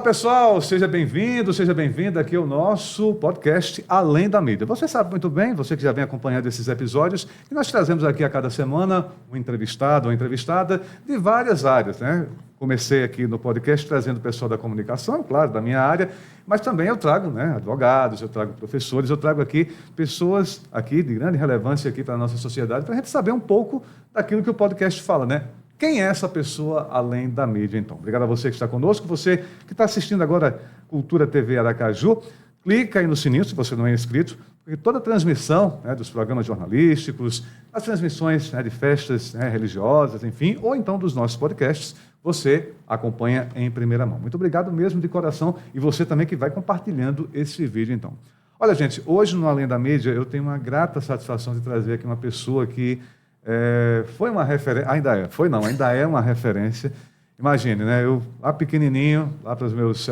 Olá, pessoal, seja bem-vindo, seja bem-vinda aqui ao nosso podcast Além da Mídia. Você sabe muito bem, você que já vem acompanhando esses episódios, que nós trazemos aqui a cada semana um entrevistado ou entrevistada de várias áreas, né? Comecei aqui no podcast trazendo o pessoal da comunicação, claro, da minha área, mas também eu trago, né, advogados, eu trago professores, eu trago aqui pessoas aqui de grande relevância aqui para a nossa sociedade, para a gente saber um pouco daquilo que o podcast fala, né? Quem é essa pessoa além da mídia, então? Obrigado a você que está conosco, você que está assistindo agora Cultura TV Aracaju, clica aí no sininho se você não é inscrito, porque toda a transmissão, né, dos programas jornalísticos, as transmissões, né, de festas, né, religiosas, enfim, ou então dos nossos podcasts, você acompanha em primeira mão. Muito obrigado mesmo de coração e você também que vai compartilhando esse vídeo, então. Olha, gente, hoje no Além da Mídia eu tenho uma grata satisfação de trazer aqui uma pessoa que foi uma referência, ainda é uma referência. Imagine, né? Eu lá pequenininho, lá para os meus,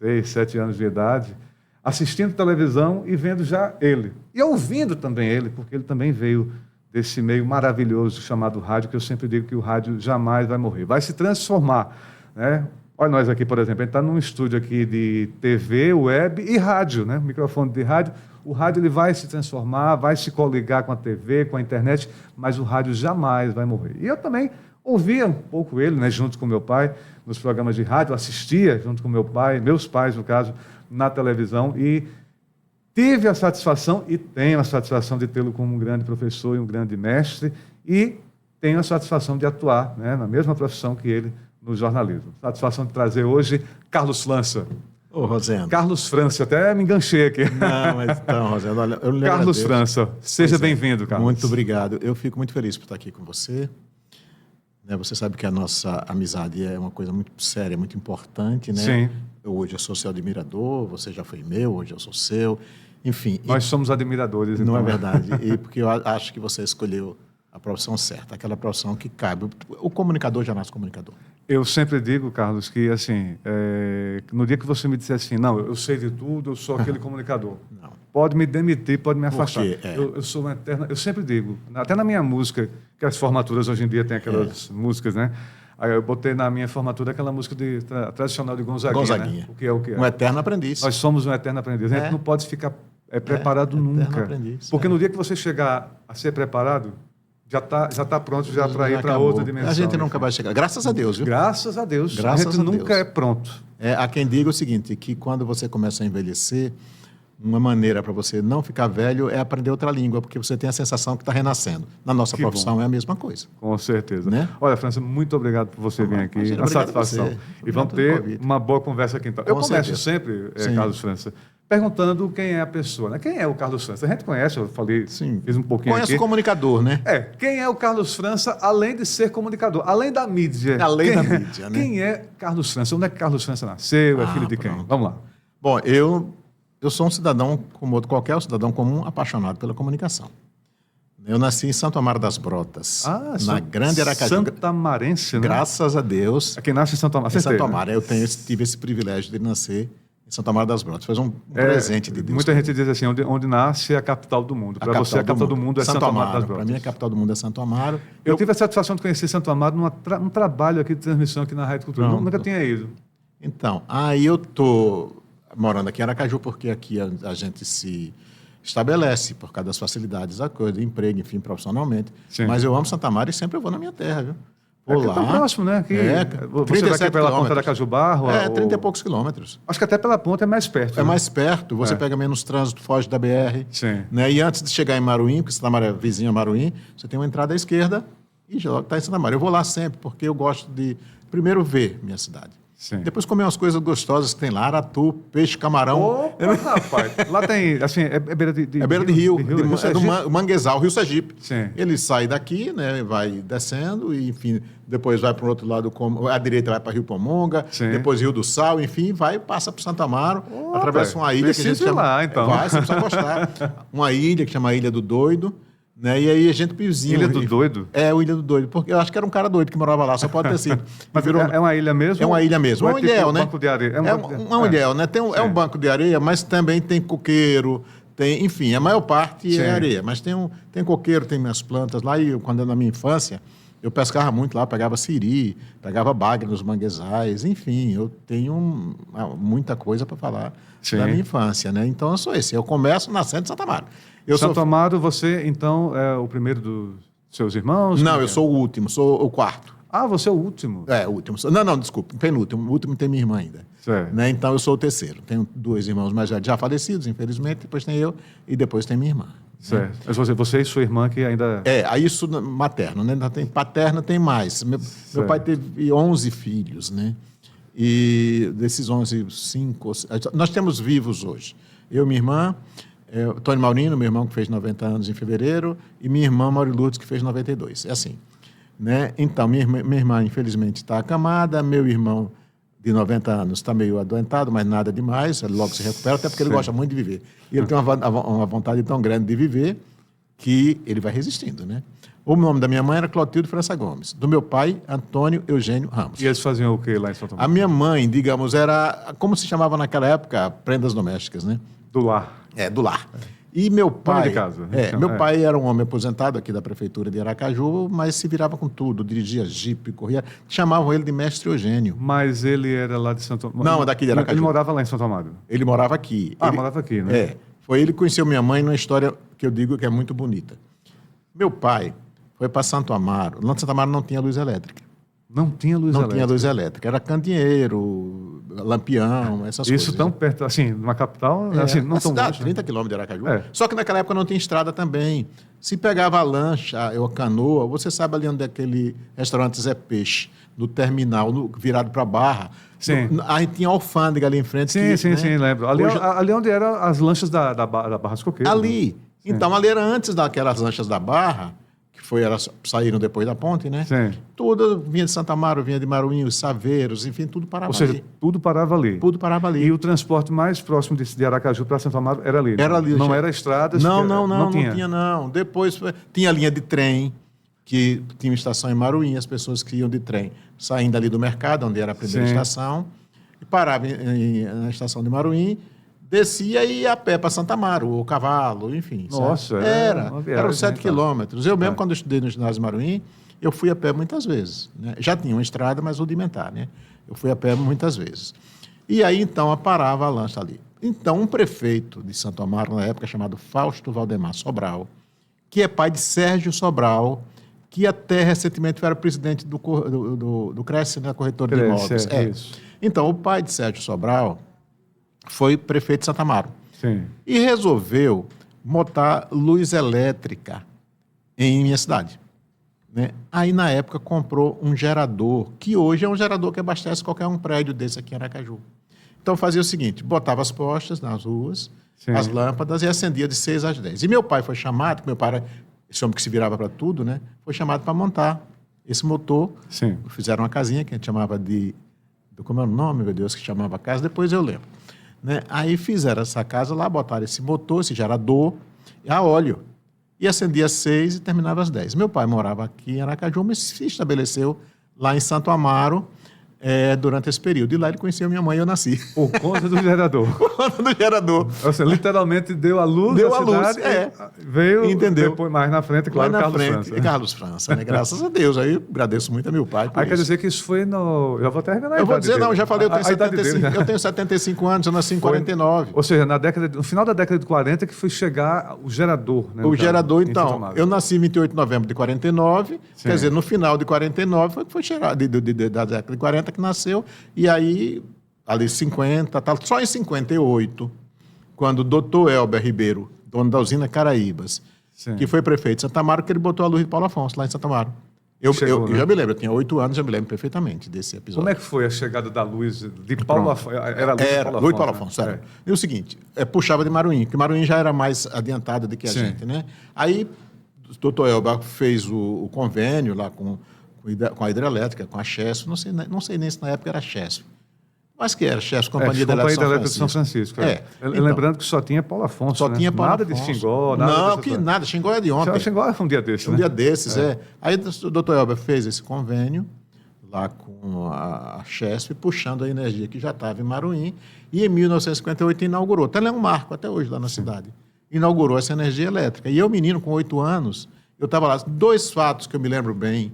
6, 7 anos de idade, assistindo televisão e vendo já ele. E ouvindo também ele, porque ele também veio desse meio maravilhoso chamado rádio, que eu sempre digo que o rádio jamais vai morrer, vai se transformar, né? Olha nós aqui, por exemplo, a gente está num estúdio aqui de TV, web e rádio, né? Microfone de rádio. O rádio ele vai se transformar, vai se coligar com a TV, com a internet, mas o rádio jamais vai morrer. E eu também ouvia um pouco ele, né, junto com meu pai, nos programas de rádio, assistia junto com meu pai, meus pais, no caso, na televisão, e tive a satisfação e tenho a satisfação de tê-lo como um grande professor e um grande mestre, e tenho a satisfação de atuar, né, na mesma profissão que ele, no jornalismo. Satisfação de trazer hoje Carlos França. Ô, Rosendo. Carlos França, até me enganchei aqui. Não, mas então, Rosendo, olha, eu lhe Carlos agradeço. França, seja bem-vindo, Carlos. Muito obrigado. Eu fico muito feliz por estar aqui com você. Né, você sabe que a nossa amizade é uma coisa muito séria, muito importante, né? Sim. Eu hoje sou seu admirador, você já foi meu, hoje eu sou seu. Enfim. Nós somos admiradores, então. Não é verdade. E porque eu acho que você escolheu a profissão certa, aquela profissão que cabe. O comunicador já nasce comunicador. Eu sempre digo, Carlos, que assim, no dia que você me disser assim, não, eu sei de tudo, eu sou aquele comunicador. Não. Pode me demitir, pode me afastar. Porque, eu sou uma eterna. Eu sempre digo, até na minha música, que as formaturas hoje em dia tem aquelas músicas, né? Aí eu botei na minha formatura aquela música tradicional de Gonzaguinha. Né? O que é? Um eterno aprendiz. Nós somos um eterno aprendiz. A gente não pode ficar preparado nunca. Aprendiz, porque no dia que você chegar a ser preparado, já tá pronto já para ir para outra dimensão. A gente nunca vai chegar. Graças a Deus, viu? Graças a Deus. Graças a gente nunca é pronto. Há quem diga o seguinte, que quando você começa a envelhecer, uma maneira para você não ficar velho é aprender outra língua, porque você tem a sensação que está renascendo. Na nossa profissão é a mesma coisa. Com certeza. Né? Olha, França, muito obrigado por você vir aqui. Imagina, Uma satisfação. E vamos ter uma boa conversa aqui então. Eu começo sempre, Carlos França, perguntando quem é a pessoa, né? Quem é o Carlos França? A gente conhece, eu falei, fiz um pouquinho Conhece aqui. o comunicador, né? Quem é o Carlos França, além de ser comunicador, além da mídia? Além da mídia, né? Quem é Carlos França? Onde é que Carlos França nasceu? É filho de quem? Vamos lá. Bom, eu sou um cidadão, como qualquer cidadão comum, apaixonado pela comunicação. Eu nasci em Santo Amaro das Brotas, na Grande Aracaju. Santamarense, né? Graças a Deus. Quem nasce em Santo Amaro. Em Santo Amaro. Eu tive esse privilégio de nascer em Santo Amaro das Brotas. Foi um presente de Deus. Muita gente diz assim, onde nasce é a capital do mundo. Para você, a capital do mundo é Santo Amaro das Brotas. Para mim, a capital do mundo é Santo Amaro. Eu tive a satisfação de conhecer Santo Amaro num trabalho aqui de transmissão aqui na Rádio Cultura. Nunca tinha ido. Então, aí eu estou morando aqui em Aracaju, porque aqui a gente se estabelece por causa das facilidades, a coisa, emprego, enfim, profissionalmente. Sim. Mas eu amo Santa Maria e sempre eu vou na minha terra, viu? Vou lá. Tá próximo, né? Aqui, você vai aqui pela ponta da Cajubarro? 30 e poucos quilômetros. Acho que até pela ponta é mais perto. É mais perto, você pega menos trânsito, foge da BR. Sim. Né? E antes de chegar em Maruim, porque Santa Maria é vizinha a Maruim, você tem uma entrada à esquerda e já está em Santa Maria. Eu vou lá sempre, porque eu gosto de, primeiro, ver minha cidade. Sim. Depois comer umas coisas gostosas que tem lá, aratu, peixe, camarão. Opa, rapaz. Lá tem, assim, é beira de é beira de rio. É do Manguezal, Rio Sergipe. Sim. Ele sai daqui, né, vai descendo e, enfim, depois vai para o outro lado, à direita vai para Rio Pomonga, depois Rio do Sal, enfim, vai e passa para Santo Amaro, atravessa uma ilha que a gente chama... lá, então. Vai, você precisa gostar. Uma ilha que chama Ilha do Doido. Né? E aí a gente vizinho... Ilha do Doido? É, o Ilha do Doido, porque eu acho que era um cara doido que morava lá, só pode ter sido. Mas é uma ilha mesmo? É uma ilha mesmo, é um ilhéu, né? Banco de areia. É um ilhéu, né? É um banco de areia, mas também tem coqueiro, tem, enfim, a maior parte é areia, mas tem coqueiro, tem minhas plantas lá, e quando na minha infância, Eu pescava muito lá, pegava siri, pegava bagre nos manguezais, enfim, eu tenho muita coisa para falar da minha infância, né? Então, eu sou esse. Eu começo nascendo em Santo Amaro. Santo Amaro, você, então, é o primeiro dos seus irmãos? Não, eu sou o último, sou o quarto. Ah, você é o último? É, o último. Não, desculpa, penúltimo. O último tem minha irmã ainda. Certo. Né? Então, eu sou o terceiro. Tenho 2 irmãos mais velhos já falecidos, infelizmente, depois tem eu e depois tem minha irmã. Certo. Mas você e sua irmã que ainda... Aí isso materno, né? Paterno tem mais. Meu pai teve 11 filhos, né? E desses 11, 5... Nós temos vivos hoje. Eu, minha irmã, Tony Maurino, meu irmão que fez 90 anos em fevereiro, e minha irmã, Mauri Lourdes, que fez 92. É assim. Né? Então, minha irmã, infelizmente, está acamada, meu irmão de 90 anos está meio adoentado, mas nada demais, ele logo se recupera, até porque ele gosta muito de viver. E ele tem uma vontade tão grande de viver que ele vai resistindo, né? O nome da minha mãe era Clotilde França Gomes, do meu pai, Antônio Eugênio Ramos. E eles faziam o que lá em Santo Amaro? A minha mãe, digamos, era, como se chamava naquela época, prendas domésticas, né? Do lar. Do lar. E meu pai... de casa. Meu pai era um homem aposentado aqui da prefeitura de Aracaju, mas se virava com tudo, dirigia jipe, corria... Chamavam ele de Mestre Eugênio. Mas ele era lá de Santo Amaro? Não, daqui de Aracaju. Ele morava lá em Santo Amaro? Ele morava aqui. Morava aqui, né? Foi ele que conheceu minha mãe numa história que eu digo que é muito bonita. Meu pai foi para Santo Amaro. Lá em Santo Amaro não tinha luz elétrica. Não tinha luz elétrica? Não tinha luz elétrica. Era candeeiro, lampião, essas coisas. Isso tão perto, assim, numa capital, assim, não tão cidade, longe. 30 quilômetros de Aracaju. Só que naquela época não tinha estrada também. Se pegava a lancha ou a canoa, você sabe ali onde é aquele restaurante Zé Peixe, no terminal, virado para a Barra. Sim. Aí tinha a alfândega ali em frente. Sim, lembro. Ali onde eram as lanchas da Barra dos Coqueiros. Ali. Né? Então, ali era antes daquelas lanchas da Barra, elas saíram depois da ponte, né? Sim. Tudo vinha de Santo Amaro, vinha de Maruim, os Saveiros, enfim, tudo parava ali. Ou seja, tudo parava ali. Tudo parava ali. E o transporte mais próximo de Aracaju para Santo Amaro era ali. Era ali. Não era estradas? Não tinha, não. Depois tinha linha de trem, que tinha uma estação em Maruim, as pessoas que iam de trem, saindo ali do mercado, onde era a primeira estação, e parava na estação de Maruim, descia e ia a pé para Santa Amaro, ou cavalo, enfim. Nossa, eram 7 quilômetros. Eu mesmo, quando eu estudei no ginásio de Maruim, eu fui a pé muitas vezes. Né? Já tinha uma estrada, mas rudimentar, né? Eu fui a pé muitas vezes. E aí, então, parava a lancha ali. Então, um prefeito de Santo Amaro, na época, chamado Fausto Valdemar Sobral, que é pai de Sérgio Sobral, que até recentemente era presidente do Cresce, né? Corretora de Imóveis. Isso. Então, o pai de Sérgio Sobral foi prefeito de Santo Amaro. Sim. E resolveu botar luz elétrica em minha cidade. Né? Aí, na época, comprou um gerador, que hoje é um gerador que abastece qualquer um prédio desse aqui em Aracaju. Então, fazia o seguinte, botava as postas nas ruas, as lâmpadas, e acendia de 6 às 10. E meu pai foi chamado, meu pai era esse homem que se virava para tudo, né? Foi chamado para montar esse motor. Sim. Fizeram uma casinha que a gente chamava de... Como é o nome, meu Deus, que chamava casa? Depois eu lembro. Né? Aí fizeram essa casa lá, botaram esse motor, esse gerador, a óleo. E acendia às 6 e terminava às 10. Meu pai morava aqui em Aracaju, mas se estabeleceu lá em Santo Amaro durante esse período. E lá ele conheceu minha mãe e eu nasci. Por conta do gerador. Por conta do gerador. Ou seja, literalmente deu a luz à cidade. Veio depois, mais na frente, claro, Carlos França. Carlos França, né? Graças a Deus. Aí eu agradeço muito a meu pai por isso. Quer dizer que isso foi no... Já vou terminar Eu vou dizer, dele. Não, já falei, eu tenho 75 anos, eu nasci em 49. Ou seja, no final da década de 40 que foi chegar o gerador. Né, o gerador, então, eu nasci em 28 de novembro de 49, quer dizer, no final de 49 foi chegar, da década de 40 que nasceu, e aí, ali 50, só em 58, quando o doutor Elber Ribeiro, dono da usina Caraíbas, que foi prefeito de Santa Amaro, que ele botou a luz de Paulo Afonso lá em Santa Amaro. Eu já me lembro, eu tinha 8 anos, já me lembro perfeitamente desse episódio. Como é que foi a chegada da luz de Paulo Afonso? Era luz de Paulo Afonso, era. E o seguinte, puxava de Maruim, porque Maruim já era mais adiantado do que a gente, né? Aí, o doutor Elber fez o convênio lá com a hidrelétrica, com a Chesf, não sei nem se na época era Chesf, mas que era Chesf, Companhia de Elétrica de São Francisco. Então, lembrando que só tinha Paulo Afonso, só tinha Paulo nada Afonso. De Xingó, nada, Xingó é de ontem. Xingó é um dia desses, Um dia desses, Aí o doutor Elber fez esse convênio lá com a Chesf, puxando a energia que já estava em Maruim, e em 1958 inaugurou, até é um marco até hoje lá na cidade, inaugurou essa energia elétrica. E eu, menino, com 8 anos, eu estava lá. 2 fatos que eu me lembro bem,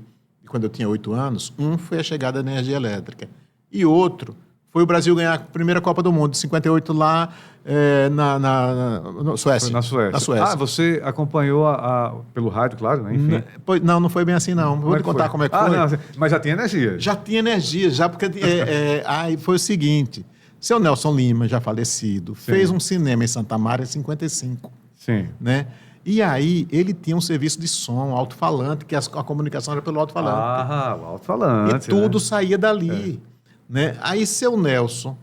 quando eu tinha 8 anos, um foi a chegada da energia elétrica e outro foi o Brasil ganhar a primeira Copa do Mundo, 58 lá na Suécia. Na Suécia. Ah, você acompanhou pelo rádio, claro, né? Enfim. Não foi bem assim, não. Vou te contar como é que foi. Não, mas já tinha energia. Já tinha energia, já porque aí foi o seguinte, seu Nelson Lima, já falecido, fez um cinema em Santa Mara em 55. Sim. Né? E aí ele tinha um serviço de som, alto-falante, que a comunicação era pelo alto-falante. Ah, o alto-falante. E tudo saía dali. Né? Aí seu Nelson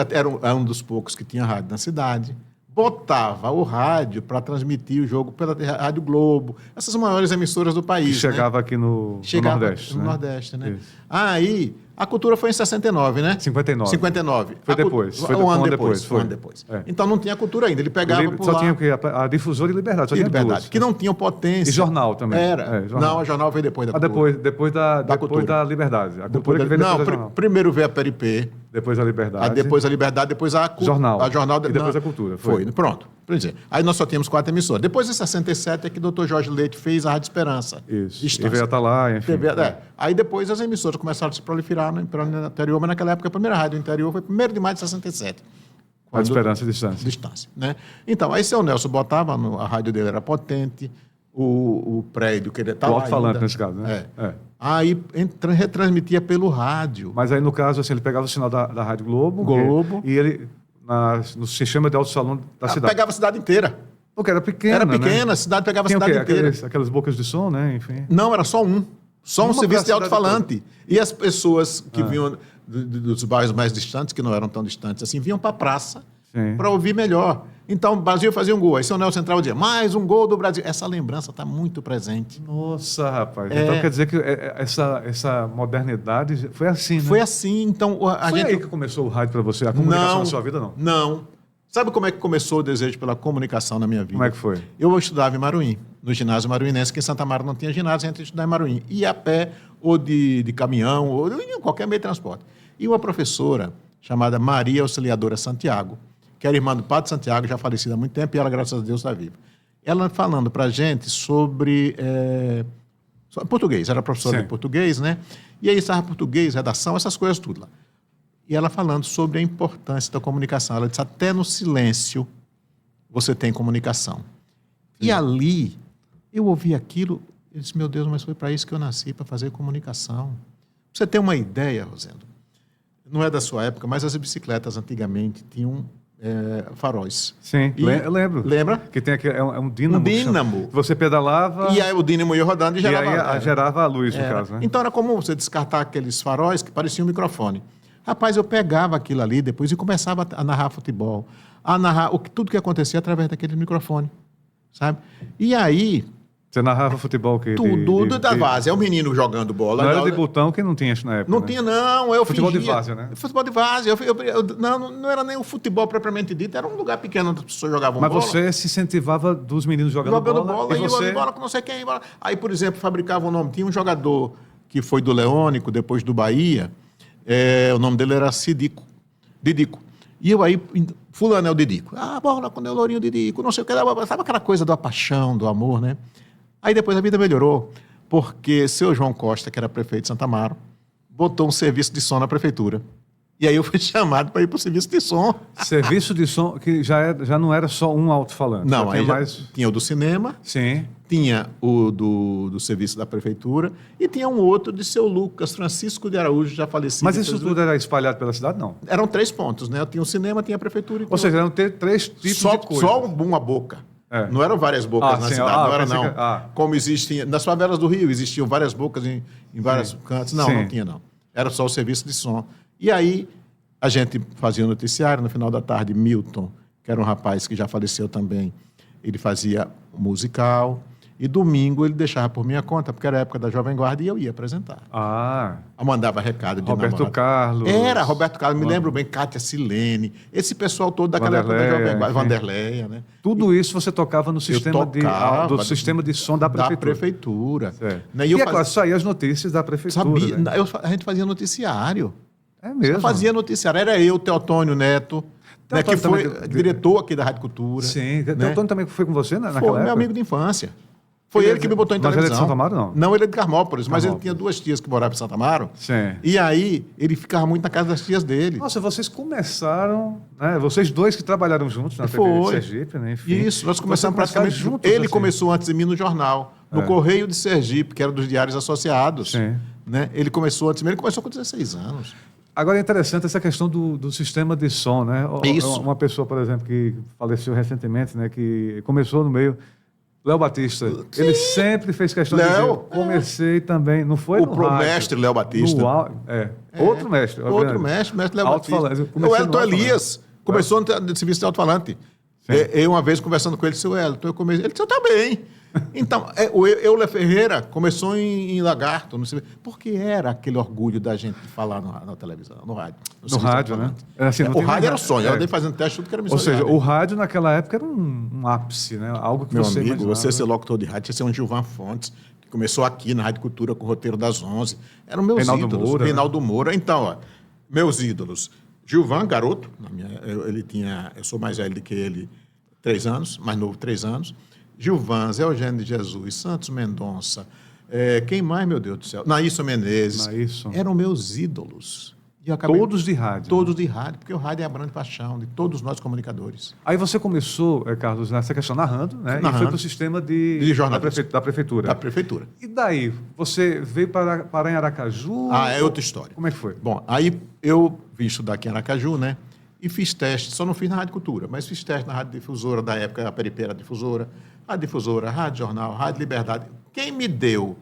era um dos poucos que tinha rádio na cidade, botava o rádio para transmitir o jogo pela Rádio Globo, essas maiores emissoras do país. Que chegava aqui no Nordeste. No né? Nordeste, né? Isso. Aí, a cultura foi em 69, né? 59. Foi depois. Foi um ano depois. É. Então não tinha cultura ainda. Ele pegava por só lá. Tinha o quê? A Difusora e Liberdade. Só tinha Liberdade, duas. que não tinham potência. E jornal também. Jornal. Não, o jornal veio depois da cultura. Depois da Liberdade. A cultura que veio depois da jornal. Primeiro veio a Peripê. Depois a Liberdade. Depois a Liberdade, depois a jornal. A jornal e depois a cultura. Foi. Pronto. Aí nós só tínhamos 4 emissoras. Depois, em 67, é que o Dr. Jorge Leite fez a Rádio Esperança. Isso. E veio até lá, enfim. Aí depois as emissoras começaram a se proliferar no interior, mas naquela época a primeira rádio do interior foi 1º de maio de 67. Rádio Esperança e Distância. Né? Então, aí seu Nelson botava, a rádio dele era potente, o prédio que ele estava. O alto-falante nesse caso, né? Aí retransmitia pelo rádio. Mas aí, no caso, assim, ele pegava o sinal da Rádio Globo. E ele, no sistema de alto-salão da cidade. Pegava a cidade inteira. Porque era pequena. Era pequena, né? A cidade pegava a cidade inteira. Aquelas bocas de som, né? Enfim. Não, era só um. Só um serviço de alto-falante. E as pessoas que vinham dos bairros mais distantes, que não eram tão distantes assim, vinham para a praça para ouvir melhor. Então, o Brasil fazia um gol. Aí seu Nelson entrava e dizia, mais um gol do Brasil. Essa lembrança está muito presente. Nossa, rapaz. Então, quer dizer que essa modernidade foi assim, né? Foi assim. Então, foi aí que começou o rádio para você? A comunicação na sua vida, não? Não. Sabe como é que começou o desejo pela comunicação na minha vida? Como é que foi? Eu estudava em Maruim, no ginásio maruinense, que em Santa Mara não tinha ginásio, a gente ia estudar em Maruim. Ia a pé, ou de caminhão, ou em qualquer meio de transporte. E uma professora chamada Maria Auxiliadora Santiago, que era irmã do Padre Santiago, já falecida há muito tempo, e ela, graças a Deus, está viva. Ela falando para a gente sobre português, era professora de português, né? E aí estava português, redação, essas coisas tudo lá. E ela falando sobre a importância da comunicação. Ela disse, até no silêncio você tem comunicação. E ali, eu ouvi aquilo, eu disse, meu Deus, mas foi para isso que eu nasci, para fazer comunicação. Você tem uma ideia, Rosendo? Não é da sua época, mas as bicicletas antigamente tinham faróis. Sim, eu lembro. Lembra? Que tem aqui, é um dínamo. Um dínamo. Você pedalava... E aí o dínamo ia rodando e gerava... E aí gerava a luz, no caso, né? Então era comum você descartar aqueles faróis que pareciam um microfone. Rapaz, eu pegava aquilo ali depois e começava a narrar futebol, a narrar tudo que acontecia através daquele microfone, sabe? E aí... Você narrava futebol o quê? Tudo da várzea. É um menino jogando bola. Não era de botão, que não tinha isso na época, Não tinha, não. Eu futebol fingia. De várzea, né? Futebol de várzea. Não era nem o futebol propriamente dito, era um lugar pequeno onde as pessoas jogavam bola. Mas você se incentivava dos meninos jogando bola. E você... bola com não sei quem. Bola. Aí, por exemplo, fabricava um nome. Tinha um jogador que foi do Leônico, depois do Bahia. O nome dele era Didico. E eu aí, fulano é o Didico. Bola com o Lourinho Didico, não sei o que. Sabe aquela coisa da paixão, do amor, né? Aí depois a vida melhorou, porque seu João Costa, que era prefeito de Santa Amaro, botou um serviço de som na prefeitura. E aí eu fui chamado para ir para o serviço de som. Serviço de som, que já não era só um alto-falante. Não, aí tinha o do cinema. Sim. Tinha o do serviço da prefeitura e tinha um outro de seu Lucas Francisco de Araújo, já falecido. Mas isso tudo era espalhado pela cidade, não? Eram 3 pontos, né? Tinha o cinema, tinha a prefeitura. Ou seja, eram 3 tipos de coisa. Só uma boca. Não eram várias bocas na cidade, não era não. Como existiam... Nas favelas do Rio existiam várias bocas em vários cantos. Não tinha não. Era só o serviço de som. E aí a gente fazia o noticiário, no final da tarde, Milton, que era um rapaz que já faleceu também, ele fazia musical, e domingo ele deixava por minha conta, porque era a época da Jovem Guarda, e eu ia apresentar. Eu mandava recado de Roberto namorado. Carlos. Era, Roberto Carlos, me lembro bem, Cátia Silene, esse pessoal todo daquela época da Jovem Guarda, Vanderleia, né? Tudo isso você tocava no sistema sistema de som da prefeitura. Da prefeitura. Né? E claro, saía as notícias da prefeitura. Sabia, né? A gente fazia noticiário. É mesmo? Eu fazia noticiário. Era eu, Teotônio Neto, né, que foi diretor aqui da Rádio Cultura. Sim, né? Teotônio também foi com você naquela época? época? Meu amigo de infância. Foi ele que me botou em televisão. Mas ele é de Santo Amaro, não? Não, ele é de Carmópolis, mas ele tinha 2 tias que moravam em Santo Amaro. Sim. E aí, ele ficava muito na casa das tias dele. Nossa, vocês começaram, né? Vocês dois que trabalharam juntos na TV de Sergipe, né? Enfim. Isso, nós começamos praticamente juntos. Ele começou antes de mim no jornal, no Correio de Sergipe, que era dos Diários Associados. Sim. Né? Ele começou antes de mim, ele começou com 16 anos. Agora é interessante essa questão do sistema de som, né? Isso. Uma pessoa, por exemplo, que faleceu recentemente, né? Que começou no meio... Léo Batista, Sim. ele sempre fez questão de dizer, comecei também, não foi o mestre Léo Batista. Outro mestre. Outro mestre Léo Batista. O Elton Elias começou no serviço de alto-falante. Eu, uma vez, conversando com ele, disse, Elton, ele disse, eu também. Então, Euler Ferreira começou em Lagarto, porque era aquele orgulho da gente de falar na televisão, no rádio. No rádio, né? Assim, o rádio era o sonho, eu andei fazendo teste, tudo que era Ou seja, o rádio naquela época era um ápice, né? Algo que Meu você amigo, imaginava. você ser locutor de rádio, você ser um Gilvan Fontes, que começou aqui na Rádio Cultura com o Roteiro das 11. Eram meus ídolos. Moura, Reinaldo Moura. Então, ó, meus ídolos. Gilvan, garoto, eu sou mais velho do que ele 3 anos, mais novo 3 anos. Gilvan, Zé Eugênio de Jesus, Santos Mendonça, quem mais, meu Deus do céu? Naílson Menezes. Eram meus ídolos. Todos de rádio. Todos de rádio, porque o rádio é a grande paixão de todos nós comunicadores. Aí você começou, Carlos, nessa questão narrando, né? E foi para o sistema de da prefeitura. Da prefeitura. E daí? Você veio para em Aracaju? É outra história. Como é que foi? Bom, aí eu vim estudar aqui em Aracaju, né? E fiz teste, só não fiz na Rádio Cultura, mas fiz teste na Rádio Difusora, da época a Peripeira Difusora, a Difusora, Rádio Jornal, Rádio Liberdade. Quem me deu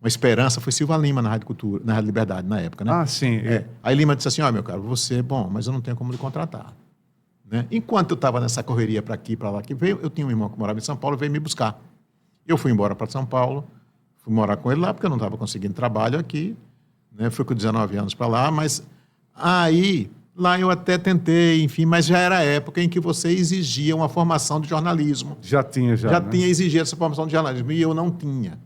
uma esperança foi Silva Lima na Rádio Cultura, na Rádio Liberdade, na época, né? Sim. Aí Lima disse assim, meu caro, você é bom, mas eu não tenho como lhe contratar. Né? Enquanto eu estava nessa correria para aqui, para lá, eu tinha um irmão que morava em São Paulo, veio me buscar. Eu fui embora para São Paulo, fui morar com ele lá, porque eu não estava conseguindo trabalho aqui, né? Fui com 19 anos para lá, mas aí, lá eu até tentei, enfim, mas já era a época em que você exigia uma formação de jornalismo. Já tinha. Já tinha exigido essa formação de jornalismo, e eu não tinha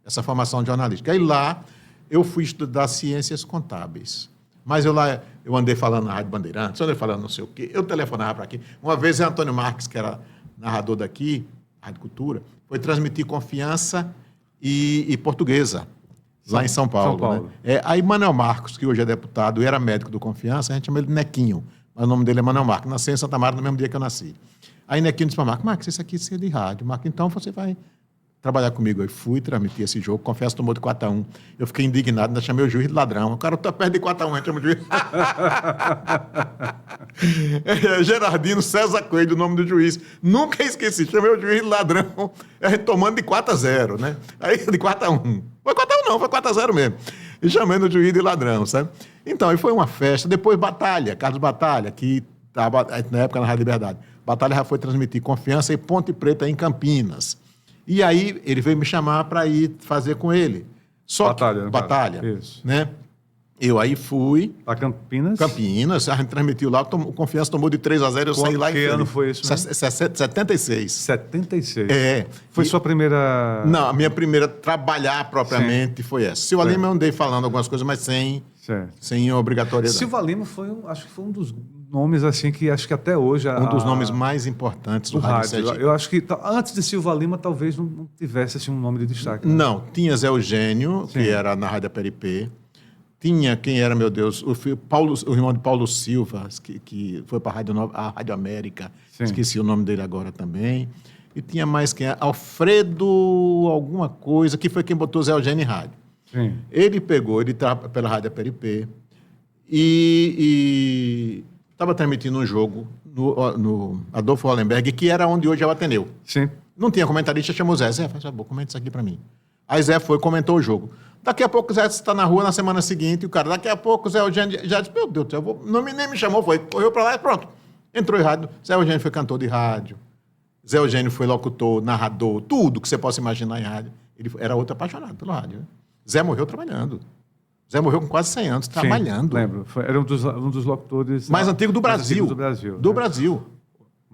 essa formação de jornalística. Aí lá, eu fui estudar ciências contábeis. Mas eu andei falando na Rádio Bandeirantes, eu andei falando não sei o quê, eu telefonava para aqui. Uma vez, o Antônio Marques, que era narrador daqui, Rádio Cultura, foi transmitir Confiança e Portuguesa, lá em São Paulo. Né? Aí Manuel Marcos, que hoje é deputado e era médico do Confiança, a gente chama ele de Nequinho, mas o nome dele é Manuel Marcos. Nasceu em Santa Maria no mesmo dia que eu nasci. Aí Nequinho disse para Marcos, isso aqui é de rádio. Marcos, então você vai trabalhar comigo. Eu fui transmitir esse jogo, Confesso tomou de 4-1. Eu fiquei indignado, ainda chamei o juiz de ladrão. O cara tá perto de 4-1, a gente chama o juiz. Gerardino César Coelho, o nome do juiz. Nunca esqueci, chamei o juiz de ladrão. A gente tomando de 4-0, né? Aí de 4-1. Foi 4-1 não, foi 4-0 mesmo. E chamando o juiz de ladrão, sabe? Então, aí foi uma festa. Depois Batalha, Carlos Batalha, que estava na época na Rádio Liberdade. Batalha já foi transmitir Confiança e Ponte Preta em Campinas. E aí ele veio me chamar para ir fazer com ele. Batalha. Isso. Né? Eu aí fui. Para Campinas? Campinas, a gente transmitiu lá, o Confiança tomou de 3-0, eu saí lá e fui. Que ano foi isso, né? 76. 76. Foi sua primeira... Não, a minha primeira trabalhar propriamente foi essa. Silva Lima eu andei falando algumas coisas, mas sem obrigatoriedade. Silva Lima acho que foi um dos nomes assim que acho que até hoje... Um dos nomes mais importantes do rádio. Eu acho que antes de Silva Lima talvez não tivesse assim, um nome de destaque. Né? Não, tinha Zé Eugênio, que era na Rádio Peripê. Tinha, quem era, meu Deus, o irmão de Paulo Silva, que foi para a Rádio América. Sim. Esqueci o nome dele agora também. E tinha mais quem? Alfredo alguma coisa, que foi quem botou Zé Eugênio em rádio. Sim. Ele estava pela Rádio Peripê e estava transmitindo um jogo no Adolfo Hollenberg, que era onde hoje é o Ateneu. Sim. Não tinha comentarista, chamou o Zé. Zé, faz favor, comenta isso aqui para mim. Aí Zé comentou o jogo. Daqui a pouco o Zé está na rua na semana seguinte, e o cara, daqui a pouco o Zé Eugênio já disse, meu Deus do céu, nem me chamou, correu para lá e pronto. Entrou em rádio. Zé Eugênio foi cantor de rádio. Zé Eugênio foi locutor, narrador, tudo que você possa imaginar em rádio. Ele era outro apaixonado pelo rádio. Né? Zé morreu trabalhando. Zé morreu com quase 100 anos, trabalhando. Lembro. Era um dos locutores... Mais antigo do Brasil. Do Brasil.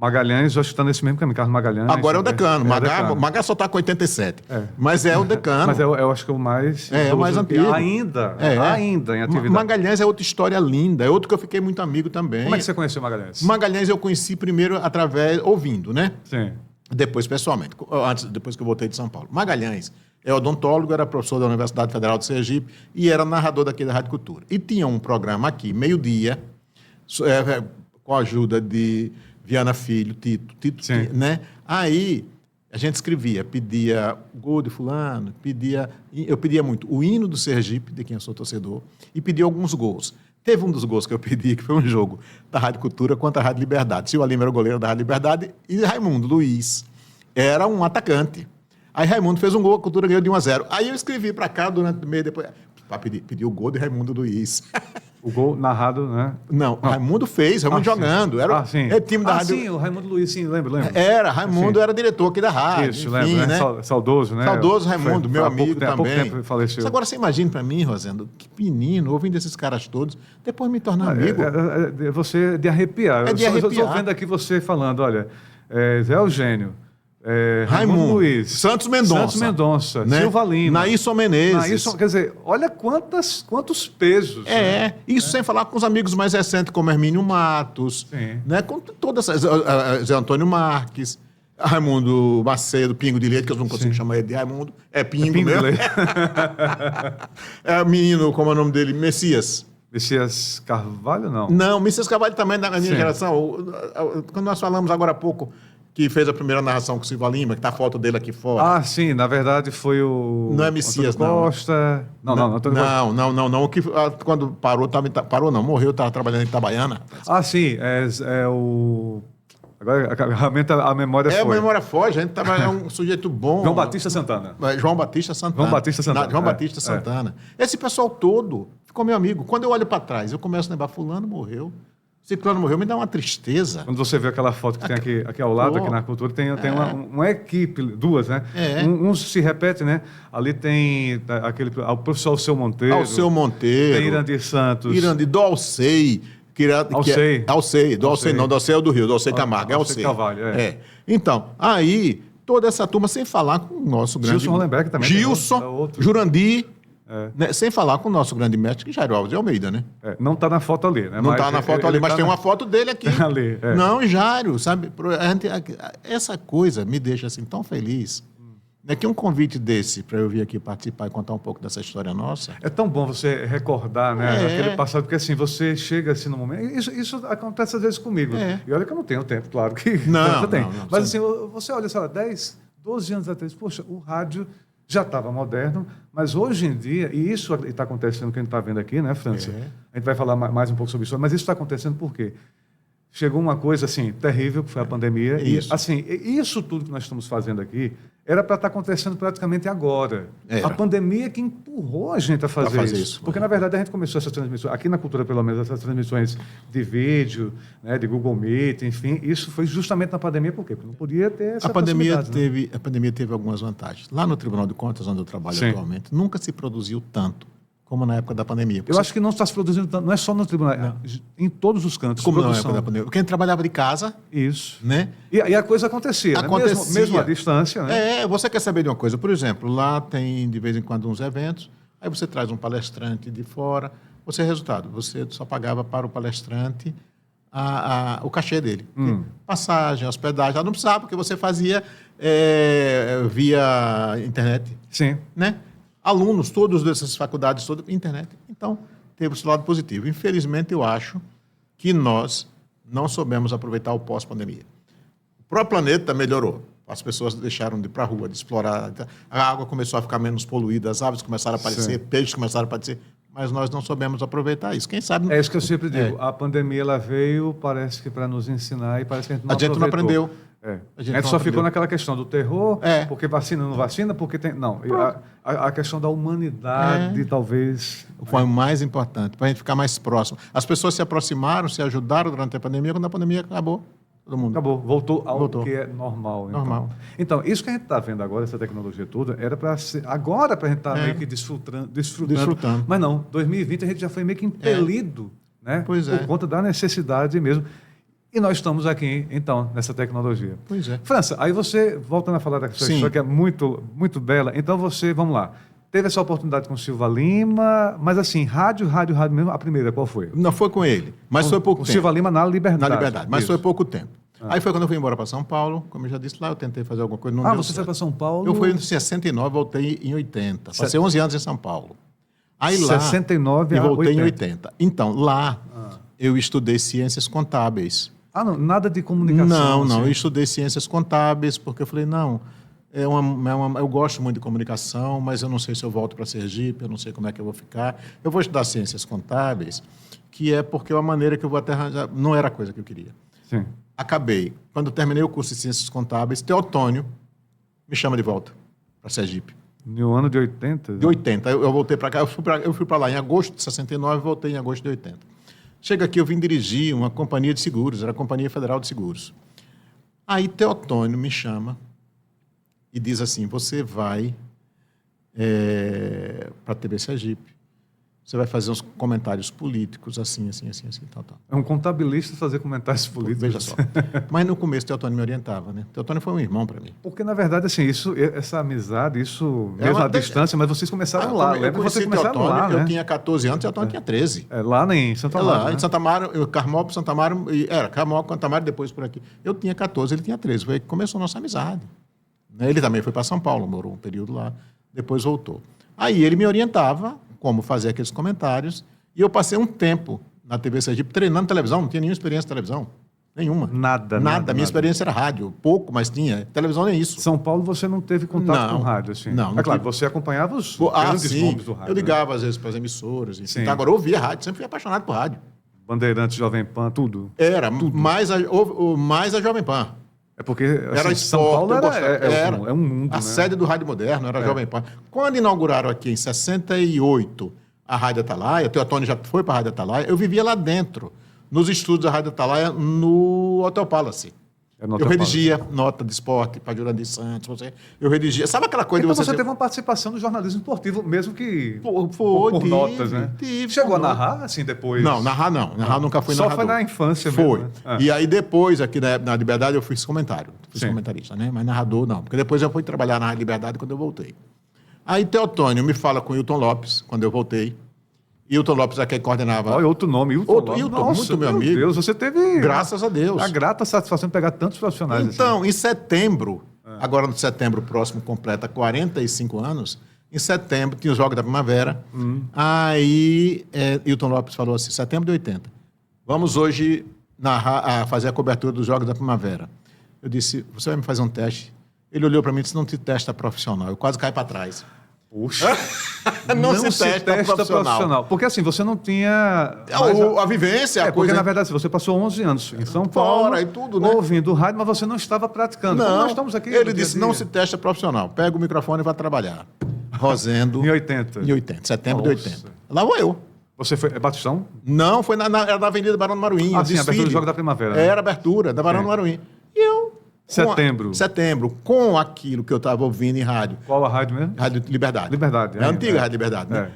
Magalhães, acho que está nesse mesmo caminho, Carlos Magalhães. Agora é o decano. Magá só está com 87. Mas é o decano. Mas eu acho que é o mais... É o mais antigo. Ainda em atividade. Magalhães é outra história linda. É outro que eu fiquei muito amigo também. Como é que você conheceu Magalhães? Magalhães eu conheci primeiro ouvindo, né? Sim. Depois, pessoalmente, depois que eu voltei de São Paulo. Magalhães é odontólogo, era professor da Universidade Federal de Sergipe e era narrador daqui da Rádio Cultura. E tinha um programa aqui, meio-dia, com a ajuda de Viana Filho, Tito, né? Aí a gente escrevia, pedia gol de fulano, eu pedia muito o hino do Sergipe, de quem eu sou torcedor, e pedia alguns gols. Teve um dos gols que eu pedi, que foi um jogo da Rádio Cultura contra a Rádio Liberdade. Silva Lima era o goleiro da Rádio Liberdade e Raimundo Luiz era um atacante. Aí Raimundo fez um gol, a Cultura ganhou de 1-0. Aí eu escrevi para cá durante o meio depois, para pedir o gol de Raimundo Luiz. O gol narrado, né? Não, Raimundo fez, Raimundo jogando. Era time da rádio. Sim, o Raimundo Luiz, sim, lembro. Raimundo era diretor aqui da rádio. Isso, enfim, lembro, né? Saudoso, né? Saudoso Raimundo, meu amigo também. Há pouco tempo faleceu. Agora você imagina para mim, Rosendo, que menino, ouvindo esses caras todos, depois me tornar amigo. Você de arrepiar. É de arrepiar. Eu estou vendo aqui você falando, olha, Zé Eugênio, Raimundo Luiz, Santos Mendonça, né? Silva Lima, Naílson Menezes. Quer dizer, olha quantos pesos. Né? Isso sem falar com os amigos mais recentes, como Hermínio Matos, né? Com todas essas, Zé Antônio Marques, Raimundo Macedo, Pingo de Leite, que eu não consigo chamar ele de Raimundo, é Pingo mesmo. É o menino, como é o nome dele? Messias Carvalho, não? Não, Messias Carvalho também da minha geração. Quando nós falamos agora há pouco que fez a primeira narração com o Silva Lima, que está a foto dele aqui fora. Ah, sim, na verdade foi o... Não é Messias, Costa. Não. Que, quando parou não, morreu, estava trabalhando em Itabaiana. Ah, sim, é o... Agora realmente a memória foi. A memória foge, a gente é um sujeito bom. João Batista Santana. João Batista Santana. Esse pessoal todo ficou meu amigo. Quando eu olho para trás, eu começo a lembrar, fulano morreu. Ciclano morreu, me dá uma tristeza. Quando você vê aquela foto que tem aqui ao lado, aqui na Cultura, tem uma equipe, duas, né? Um se repete, né? Ali tem o professor Alceu Monteiro. Alceu Monteiro. Tem Irandir Santos. Do Alcei. Alcei é o do Rio, do Alcei Camargo. É Alcei Carvalho, Então, aí, toda essa turma, sem falar com o nosso grande... Gilson Hollenberg também. Gilson, Jurandir... Né? Sem falar com o nosso grande mestre, Jairo Alves de Almeida, né? Não está na foto ali, né? Não está na foto ali, mas tem uma foto dele aqui. Ali, Não, Jairo, sabe? Essa coisa me deixa assim tão feliz. É que um convite desse para eu vir aqui participar e contar um pouco dessa história nossa. É tão bom você recordar, né? Aquele passado, porque assim, você chega assim no momento. Isso acontece às vezes comigo. E olha que eu não tenho tempo, claro que não, você tem. Não, mas assim, você olha, sei lá, 10, 12 anos atrás, poxa, o rádio já estava moderno, mas hoje em dia, e isso está acontecendo, que a gente está vendo aqui, né, França? A gente vai falar mais um pouco sobre isso, mas isso está acontecendo por quê? Chegou uma coisa, assim, terrível, que foi a pandemia. Isso. E, assim, isso tudo que nós estamos fazendo aqui era para estar acontecendo praticamente agora. A pandemia que empurrou a gente a fazer isso. Porque, na verdade, a gente começou essas transmissões, aqui na Cultura, pelo menos, essas transmissões de vídeo, né, de Google Meet, enfim, isso foi justamente na pandemia, por quê? Porque não podia ter essa possibilidade. A pandemia teve algumas vantagens. Lá no Tribunal de Contas, onde eu trabalho atualmente, nunca se produziu tanto como na época da pandemia. Eu acho que não está se produzindo tanto, não é só no tribunal, em todos os cantos. Como na época da pandemia. Porque a gente trabalhava de casa. Isso. Né? E a coisa acontecia, né? Mesmo à distância. Né? Você quer saber de uma coisa? Por exemplo, lá tem de vez em quando uns eventos, aí você traz um palestrante de fora, resultado, você só pagava para o palestrante o cachê dele. Passagem, hospedagem, não precisava, porque você fazia via internet. Sim. Né? Alunos, todos dessas faculdades, toda internet. Então, teve esse lado positivo. Infelizmente, eu acho que nós não soubemos aproveitar o pós-pandemia. O próprio planeta melhorou. As pessoas deixaram de ir para a rua, de explorar. A água começou a ficar menos poluída, as aves começaram a aparecer, peixes começaram a aparecer, mas nós não soubemos aproveitar isso. Quem sabe... É isso que eu sempre digo. A pandemia, ela veio, parece que para nos ensinar, e parece que a gente não aprendeu. A gente só ficou naquela questão do terror, porque vacina não vacina, porque tem... Não, a questão da humanidade, talvez... Foi o mais importante, para a gente ficar mais próximo. As pessoas se aproximaram, se ajudaram durante a pandemia, quando a pandemia acabou, todo mundo... Acabou, voltou ao que é normal. Normal. Então, isso que a gente está vendo agora, essa tecnologia toda, era para ser... Agora, para a gente estar meio que desfrutando. Mas não, 2020 a gente já foi meio que impelido, né? Pois por conta da necessidade mesmo. E nós estamos aqui, então, nessa tecnologia. Pois é. França, aí você, voltando a falar da sua história, que é muito, muito bela, então você, vamos lá, teve essa oportunidade com o Silva Lima, mas assim, rádio mesmo, a primeira, qual foi? Não foi com ele, mas foi pouco tempo. Silva Lima na Liberdade. Na Liberdade, mas foi pouco tempo. Aí foi quando eu fui embora para São Paulo. Como eu já disse lá, eu tentei fazer alguma coisa. Não deu você certo. foi para São Paulo? Eu fui em 69, voltei em 80. Passei 11 anos em São Paulo. Aí lá... 69 e a voltei 80. em 80. Então, lá eu estudei ciências contábeis. Não, nada de comunicação? Não, assim. eu estudei ciências contábeis, porque eu falei, não, eu gosto muito de comunicação, mas eu não sei se eu volto para Sergipe, eu não sei como é que eu vou ficar. Eu vou estudar ciências contábeis, que é porque é uma maneira que eu vou até arranjar... Não era a coisa que eu queria. Sim. Acabei. Quando eu terminei o curso de ciências contábeis, Teotônio me chama de volta para Sergipe. No ano de 80? De 80. Eu voltei para cá, eu fui para lá em agosto de 69 e voltei em agosto de 80. Chega aqui, eu vim dirigir uma companhia de seguros, era a Companhia Federal de Seguros. Aí Teotônio me chama e diz assim, você vai para a TV Sergipe, você vai fazer uns comentários políticos, assim, tal. É um contabilista fazer comentários políticos. Veja só. Mas no começo Teotônio me orientava, né? Teotônio foi um irmão para mim. Porque, na verdade, assim, essa amizade, mesmo à distância, mas vocês começaram lá. Eu vocês começaram Teotônio, lá, né? Eu tinha 14 anos, Teotônio tinha 13. Lá em Santa Amaro, Lá, né? em Santa Amaro, Carmópolis, Santa Amaro, Carmópolis, Santa Amaro, depois por aqui. Eu tinha 14, ele tinha 13. Foi aí que começou a nossa amizade. Ele também foi para São Paulo, morou um período lá, depois voltou. Aí ele me orientava como fazer aqueles comentários, e eu passei um tempo na TV Sergipe treinando televisão, não tinha nenhuma experiência de televisão. Nenhuma. Nada. Minha experiência era rádio, pouco, mas tinha. Televisão nem isso. São Paulo você não teve contato com rádio, assim? Não. É claro, você acompanhava os grandes nomes do rádio. Eu ligava, às vezes, para as emissoras. Sim. Então, agora eu ouvia rádio, sempre fui apaixonado por rádio. Bandeirantes, Jovem Pan, tudo? Era, tudo. Mais a Jovem Pan. É porque Era assim, São Paulo é um mundo, a sede do Rádio Moderno era a Jovem Pan. Quando inauguraram aqui, em 68, a Rádio Atalaia, Teotônio já foi para a Rádio Atalaia, eu vivia lá dentro, nos estúdios da Rádio Atalaia, no Hotel Palace. Eu redigia nota de esporte para Jurandir Santos, eu redigia... Sabe aquela coisa então de você... teve uma participação no jornalismo esportivo, mesmo que por notas, né? Chegou a narrar, assim, depois? Não, narrar não. Narrar nunca fui narrador. Só foi na infância foi. mesmo. Foi. E aí depois, aqui na Liberdade, eu fiz comentário. Fiz comentarista, né? Mas narrador não. Porque depois eu fui trabalhar na Liberdade quando eu voltei. Aí Teotônio me fala com o Hilton Lopes, quando eu voltei. Hilton Lopes é quem coordenava... Olha, outro nome, Hilton Lopes. Hilton, muito meu amigo. Deus, você teve... Graças a Deus. A grata satisfação de pegar tantos profissionais. Então, assim. em setembro, agora no setembro próximo completa 45 anos, em setembro tinha os Jogos da Primavera, aí Hilton Lopes falou assim, setembro de 80, vamos hoje fazer a cobertura dos Jogos da Primavera. Eu disse, você vai me fazer um teste? Ele olhou para mim e disse, não te testa profissional. Eu quase caí para trás. Puxa, não se testa profissional. Porque assim, você não tinha... A vivência, a coisa... Porque na verdade você passou 11 anos em São Paulo, e tudo, né? ouvindo rádio, mas você não estava praticando. Não, nós estamos aqui ele disse, não se testa profissional. Pega o microfone e vai trabalhar. Rosendo. Em 80? Em 80, setembro de 80. Lá vou eu. Você foi... É Batistão? Não, era na Avenida Barão do Maruim. Sim, a abertura do Jogo da Primavera. Né? Era a abertura da Barão do Maruim. E eu... Setembro, com aquilo que eu estava ouvindo em rádio. Qual a rádio mesmo? Rádio Liberdade. Liberdade. É a antiga Rádio Liberdade, né?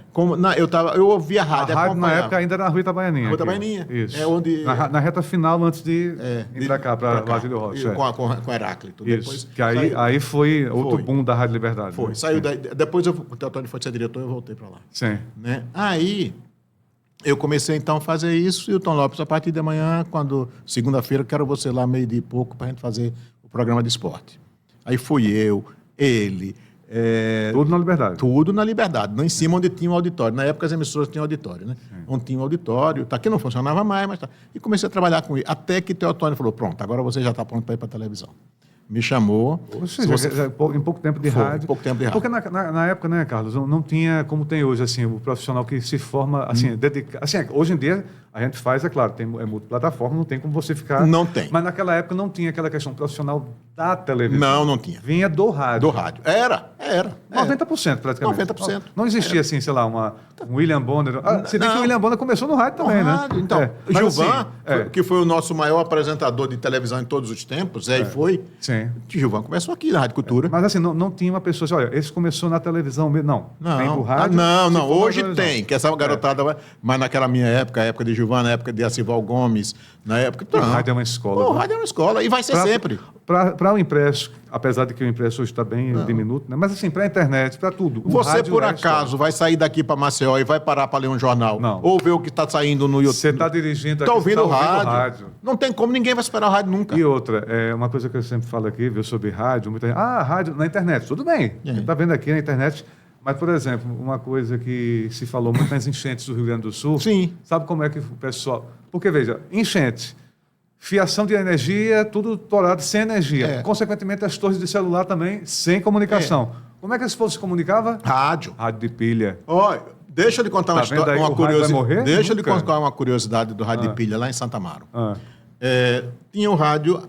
Eu ouvia a rádio. A rádio na época ainda era na Rua Itabaianinha. Rua Itabaianinha. Isso. É onde... Na reta final, antes de ir para cá, para Basílio Rocha. Com Heráclito. Isso. Depois, que aí foi outro boom da Rádio Liberdade. Foi. Né? Saiu daí. Depois o Teotônio foi ser diretor e eu voltei para lá. Sim. Né? Aí... Eu comecei, então, a fazer isso, e o Tom Lopes, a partir de amanhã, segunda-feira, quero você lá, meio-dia e pouco, para a gente fazer o programa de esporte. Aí fui eu, ele... Tudo na Liberdade. Tudo na Liberdade, lá em cima onde tinha um auditório. Na época as emissoras tinham auditório, né? Sim. Onde tinha um auditório, aqui não funcionava mais, mas tá. E comecei a trabalhar com ele, até que Teotônio falou, pronto, agora você já está pronto para ir para a televisão. Me chamou. Em pouco tempo de rádio. Pouco tempo de rádio. Porque na época, né, Carlos, não tinha como tem hoje, assim, o profissional que se forma, assim, dedicado. Assim, hoje em dia, a gente faz, é claro, é multiplataforma, não tem como você ficar... Não tem. Mas naquela época não tinha aquela questão profissional da televisão. Não tinha. Vinha do rádio. Do rádio. Era. 90% praticamente. 90%. Não existia, assim, sei lá, um William Bonner. Se bem que o William Bonner começou no rádio também, né? Então, Gilvan, que foi o nosso maior apresentador de televisão em todos os tempos, e foi. Sim. Gilvan começou aqui na Rádio Cultura. Mas assim, não tinha uma pessoa assim, olha, esse começou na televisão mesmo. Não. Tem do rádio. Não. Hoje tem, que essa garotada... Mas naquela minha época, a época de Gilvan, na época de Acival Gomes, na época... O rádio é uma escola. O rádio é uma escola, e vai ser sempre. para o impresso, apesar de que o impresso hoje está bem diminuto, né? Mas assim, para a internet, para tudo. Você, por acaso, vai sair daqui para Maceió e vai parar para ler um jornal? Não. Ou ver o que está saindo no YouTube? Você está dirigindo aqui, Está ouvindo, você tá rádio. Não tem como, ninguém vai esperar o rádio nunca. E outra, uma coisa que eu sempre falo aqui, viu, sobre rádio, muita gente, rádio na internet, tudo bem, você está vendo aqui na internet, mas, por exemplo, uma coisa que se falou muito nas enchentes do Rio Grande do Sul, Sim. Sabe como é que o pessoal... Porque, veja, enchente, fiação de energia, tudo torado sem energia. Consequentemente, as torres de celular também sem comunicação. Como é que esse povo se comunicava? Rádio. Rádio de pilha. Olha, deixa eu lhe contar uma história, uma curiosidade. Deixa eu lhe contar uma curiosidade do rádio de pilha lá em Santa Amaro. Tinha um rádio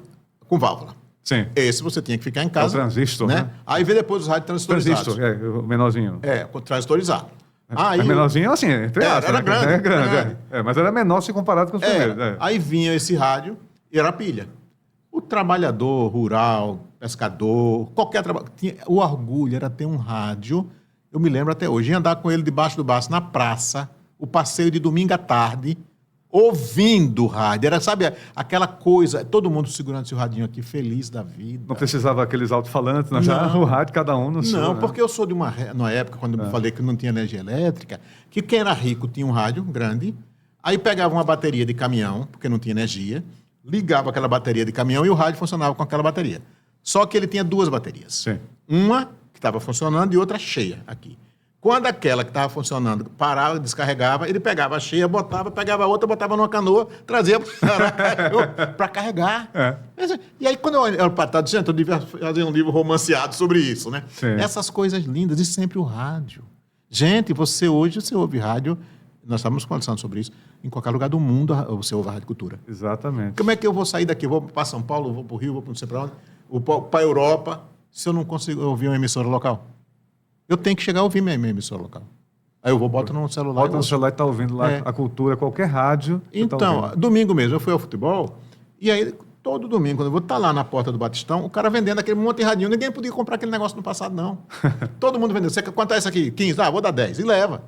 com válvula. Sim. Esse você tinha que ficar em casa. O transistor, né? Aí veio depois os rádios transistorizados. Transistor, o menorzinho. Transistorizado. Aí, menorzinho, assim, entre aspas. Era grande. Era grande. Mas era menor se comparado com os primeiros. Aí vinha esse rádio e era pilha. O trabalhador rural, pescador, qualquer trabalho, o orgulho era ter um rádio. Eu me lembro até hoje, ia andar com ele debaixo do braço na praça, o passeio de domingo à tarde, ouvindo o rádio. Era, sabe, aquela coisa, todo mundo segurando seu radinho aqui, feliz da vida. Não precisava aqueles alto-falantes, não. Já o rádio, cada um no seu. Não, porque eu sou de uma época, quando eu falei que não tinha energia elétrica, que quem era rico tinha um rádio grande, aí pegava uma bateria de caminhão, porque não tinha energia, ligava aquela bateria de caminhão e o rádio funcionava com aquela bateria. Só que ele tinha duas baterias. Sim. Uma que estava funcionando e outra cheia aqui. Quando aquela que estava funcionando parava, descarregava, ele pegava a cheia, pegava a outra, botava numa canoa, trazia para carregar. E aí, quando eu olho para trás, gente, eu devia fazer um livro romanceado sobre isso, né? Sim. Essas coisas lindas, e sempre o rádio. Gente, você ouve rádio, nós estávamos conversando sobre isso, em qualquer lugar do mundo você ouve a Rádio Cultura. Exatamente. Como é que eu vou sair daqui? Eu vou para São Paulo, vou para o Rio, vou para não sei para onde, para a Europa, se eu não consigo ouvir uma emissora local? Eu tenho que chegar a ouvir minha emissora local. Aí eu boto no celular. Bota no celular e está ouvindo lá a cultura, qualquer rádio. Então, domingo mesmo, eu fui ao futebol, e aí, todo domingo, quando eu vou estar lá na porta do Batistão, o cara vendendo aquele monte de radinho. Ninguém podia comprar aquele negócio no passado, não. Todo mundo vendendo. Quanto é isso aqui? 15? Vou dar 10. E leva.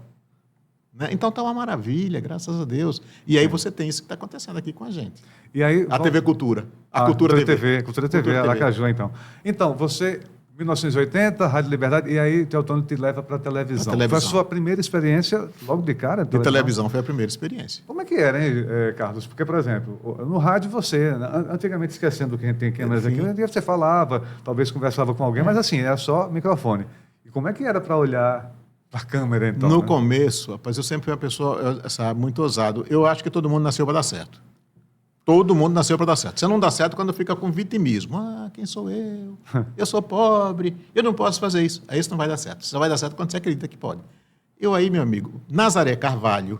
Né? Então está uma maravilha, graças a Deus. E aí você tem isso que está acontecendo aqui com a gente. E aí, a TV Cultura. A Cultura TV. Cultura TV, Aracaju, então. Então, você... 1980, Rádio Liberdade, e aí Teotônio te leva para a televisão. Foi a sua primeira experiência, logo de cara? De televisão foi a primeira experiência. Como é que era, hein, Carlos? Porque, por exemplo, no rádio você, antigamente esquecendo que a gente tem câmeras aqui, você falava, talvez conversava com alguém, mas assim, era só microfone. E como é que era para olhar para a câmera, então? No começo, rapaz, eu sempre fui uma pessoa muito ousado. Eu acho que todo mundo nasceu para dar certo. Todo mundo nasceu para dar certo. Você não dá certo quando fica com vitimismo. Quem sou eu? Eu sou pobre, eu não posso fazer isso. Aí isso não vai dar certo. Só vai dar certo quando você acredita que pode. Eu aí, meu amigo, Nazaré Carvalho.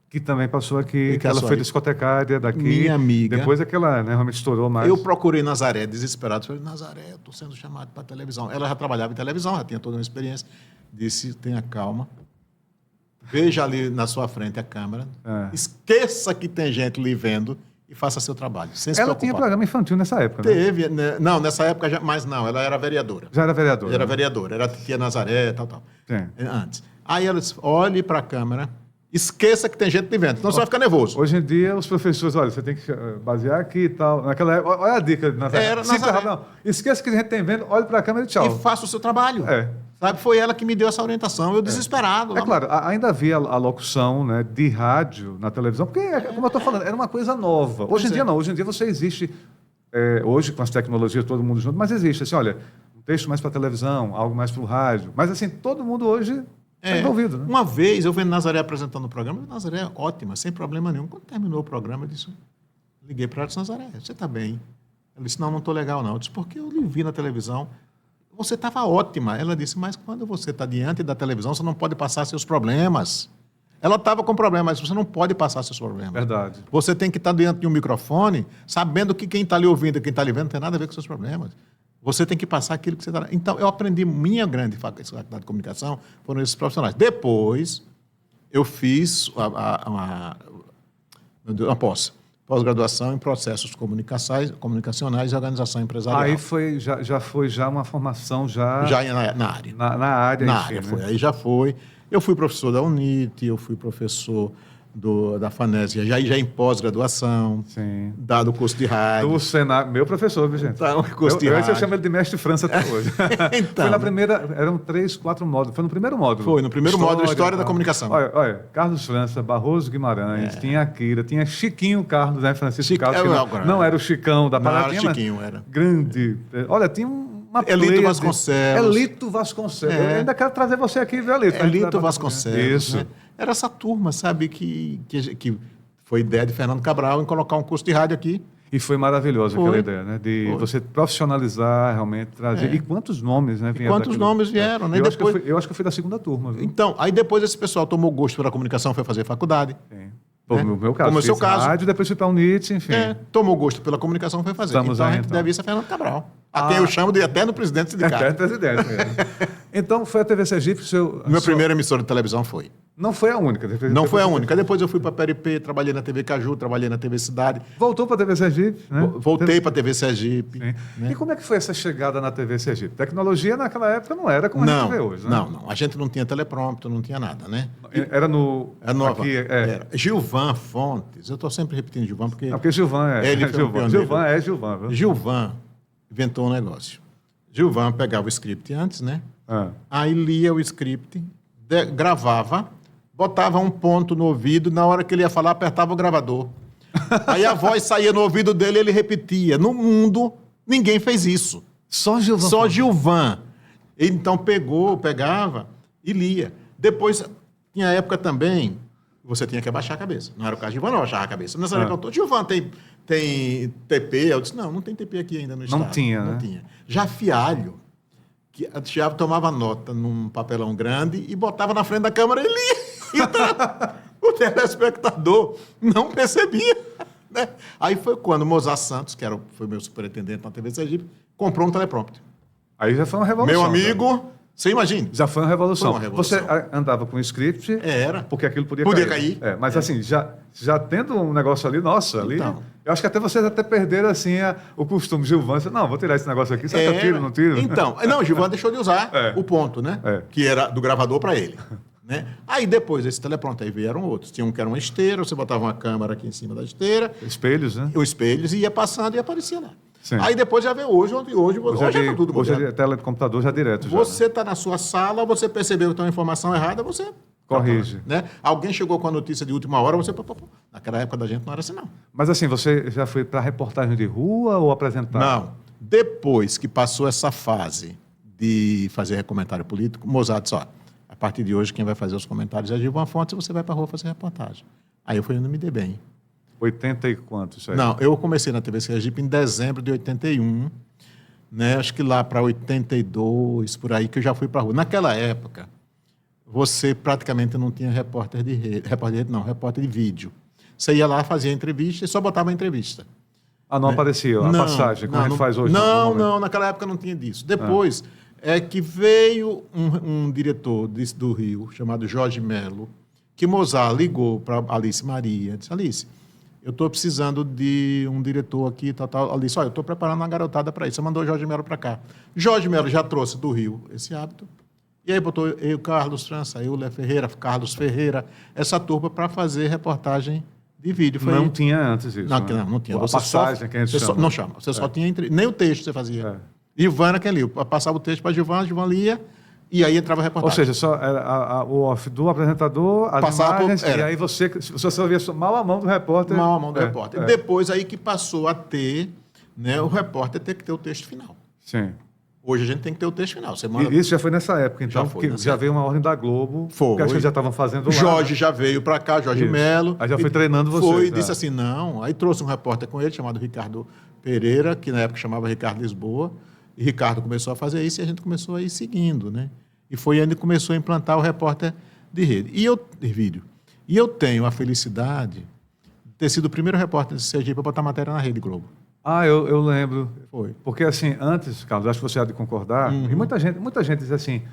Que também passou aqui, que ela foi discotecária daqui. Minha amiga. Depois é que ela realmente estourou mais. Eu procurei Nazaré, desesperado. Falei, Nazaré, eu estou sendo chamado para televisão. Ela já trabalhava em televisão, já tinha toda uma experiência. Disse, tenha calma. Veja ali na sua frente a câmera. Esqueça que tem gente lhe vendo. E faça seu trabalho, sem se preocupar. Ela tinha programa infantil nessa época, né? Teve, né? Não, nessa época, mas não, ela era vereadora. Já era vereadora? Era vereadora, era tia Nazaré, tal. Sim. Antes. Aí ela disse, olhe para a câmera, esqueça que tem gente de vento, senão você vai ficar nervoso. Hoje em dia, os professores, olha, você tem que basear aqui e tal. Naquela época, olha a dica, Nazaré. Era Nazaré. Não, esqueça que a gente tem vendo, olhe para a câmera e tchau. E faça o seu trabalho. Sabe, foi ela que me deu essa orientação, eu desesperado. Claro, ainda havia a locução, né, de rádio na televisão, porque, como eu estou falando, era uma coisa nova. Hoje em dia não, hoje em dia você existe, hoje com as tecnologias, todo mundo junto, mas existe assim, olha, um texto mais para televisão, algo mais para o rádio, mas assim, todo mundo hoje está envolvido. Né? Uma vez, eu vendo Nazaré apresentando o programa, Nazaré é ótima, sem problema nenhum. Quando terminou o programa, eu disse, liguei para ela e disse, Nazaré, você está bem? Ela disse, não estou legal não. Eu disse, porque eu lhe vi na televisão. Você estava ótima. Ela disse, mas quando você está diante da televisão, você não pode passar seus problemas. Ela estava com problemas, mas você não pode passar seus problemas. Verdade. Você tem que estar diante de um microfone, sabendo que quem está ali ouvindo e quem está ali vendo não tem nada a ver com seus problemas. Você tem que passar aquilo que você está... Então, eu aprendi, minha grande faculdade de comunicação foram esses profissionais. Depois, eu fiz uma pós-graduação em processos comunicacionais e organização empresarial. Aí já foi uma formação já na área. Na área. Na área, foi. Aí já foi. Eu fui professor da UNIT, eu fui professor da FANES, já em pós-graduação, dado o curso de rádio. Do Senado, meu professor, viu, gente? Então, curso de rádio. Eu chamo ele de mestre França até hoje. Então, foi na primeira, eram 3, 4 módulos. Foi no primeiro módulo. Foi, no primeiro módulo, História da Comunicação. Olha, Carlos França, Barroso Guimarães, tinha Akira, tinha Chiquinho Carlos, né? Francisco Carlos. Não era o Chicão da Paradinha, mas Chiquinho, era. Grande. Olha, tinha uma Elito Vasconcelos. Elito Vasconcelos. Eu ainda quero trazer você aqui, viu, Elito? Elito Vasconcelos. Isso. Né? Era essa turma, sabe, que foi ideia de Fernando Cabral em colocar um curso de rádio aqui. E foi maravilhosa aquela ideia, né? De você profissionalizar, realmente, trazer. E quantos nomes, né? Nomes vieram, né? Eu acho que eu fui da segunda turma. Viu? Então, aí depois esse pessoal tomou gosto pela comunicação, foi fazer faculdade. Sim. No meu caso, como é o seu caso. Rádio, depois fui para a UNIT, enfim. Tomou gosto pela comunicação, foi fazer. Então a gente deve isso a Fernando Cabral. A quem eu chamo de eterno presidente do sindicato. Eterno presidente. Então, foi a TV Sergipe. Meu primeiro emissora de televisão foi. Não foi a única. Não foi a única. Depois eu fui para a PRP, trabalhei na TV Caju, trabalhei na TV Cidade. Voltou para a TV Sergipe, né? Voltei para a TV Sergipe. Né? E como é que foi essa chegada na TV Sergipe? Tecnologia naquela época não era como a gente vê hoje, né? Não. A gente não tinha teleprompter, não tinha nada, né? Era no... Era Gilvan Fontes. Eu estou sempre repetindo Gilvan porque... Não, porque Gilvan Gilvan. Viu? Gilvan inventou um negócio. Gilvan pegava o script antes, né? Aí lia o script, gravava, botava um ponto no ouvido, na hora que ele ia falar, apertava o gravador. Aí a voz saía no ouvido dele e ele repetia. No mundo, ninguém fez isso. Só Gilvan. Só Gilvan. Então pegava e lia. Depois, tinha época também, você tinha que abaixar a cabeça. Não era o caso de Gilvan, não abaixava a cabeça. Nessa época eu tô, Gilvan tem TP? Eu disse, não tem TP aqui ainda no estado. Não tinha, não né? tinha. Já Fialho, que já tomava nota num papelão grande e botava na frente da câmera e lia. Então, o telespectador não percebia. Né? Aí foi quando Mozart Santos, que foi meu superintendente na TV Sergipe, comprou um teleprompter. Aí já foi uma revolução. Meu amigo, você imagina. Já foi uma revolução. Foi uma revolução. Você andava com o script. Era. Porque aquilo podia cair. Mas assim, já tendo um negócio ali, nossa, ali. Então. Eu acho que até vocês perderam assim o costume. Gilvan, não, vou tirar esse negócio aqui, será que eu tiro, não tiro? Então, não, Gilvan deixou de usar o ponto, né? Que era do gravador para ele. Né? Aí depois desse teleprompter, aí vieram outros. Tinha um que era uma esteira, você botava uma câmera aqui em cima da esteira. Espelhos, né? Os espelhos, e ia passando e aparecia lá. Sim. Aí depois já veio hoje é tudo. Hoje é tela de computador já direto. Você está na sua sala, você percebeu que tem uma informação errada, você... Corrige. Né? Alguém chegou com a notícia de última hora, você... Naquela época da gente não era assim, não. Mas assim, você já foi para reportagem de rua ou apresentar? Não. Depois que passou essa fase de fazer comentário político, Mozart disse, a partir de hoje quem vai fazer os comentários é Gilvan Fontes, você vai para a rua fazer reportagem. Aí eu fui indo me dei bem. 80 e quanto isso aí? Não, eu comecei na TV Sergipe em dezembro de 81, né? Acho que lá para 82, por aí, que eu já fui para a rua. Naquela época, você praticamente não tinha repórter de vídeo. Você ia lá, fazia entrevista e só botava a entrevista. Não aparecia a passagem, como a gente faz hoje? Não, naquela época não tinha disso. Depois é que veio um diretor do Rio, chamado Jorge Melo, que Mozart ligou para Alice Maria, disse, Alice, eu estou precisando de um diretor aqui, tal. Alice, eu estou preparando uma garotada para isso. Você mandou o Jorge Melo para cá. Jorge Melo já trouxe do Rio esse hábito. E aí botou eu, Carlos França, eu, Lé Ferreira, Carlos Ferreira, essa turma para fazer reportagem de vídeo. Não tinha antes isso. Não tinha. A passagem que a gente chama. Não chama. Você só tinha... Nem o texto você fazia. Gilvan era quem lia. Passava o texto para Gilvan lia... E aí entrava a reportagem. Ou seja, só era o off do apresentador, as imagens, e aí você só via mal a mão do repórter. Mal a mão do repórter. E depois aí que passou a ter, né, o repórter ter que ter o texto final. Sim. Hoje a gente tem que ter o texto final. E isso já foi nessa época, então, já veio uma ordem da Globo, que acho que já estavam fazendo lá. Jorge já veio para cá, Jorge Melo. Aí já foi treinando vocês. Foi e disse assim, não. Aí trouxe um repórter com ele, chamado Ricardo Pereira, que na época chamava Ricardo Lisboa. E Ricardo começou a fazer isso e a gente começou a ir seguindo, né? E foi onde começou a implantar o repórter de rede. E eu tenho a felicidade de ter sido o primeiro repórter de Sergipe para botar matéria na Rede Globo. Eu lembro. Foi. Porque, assim, antes, Carlos, acho que você há de concordar, e muita gente diz assim,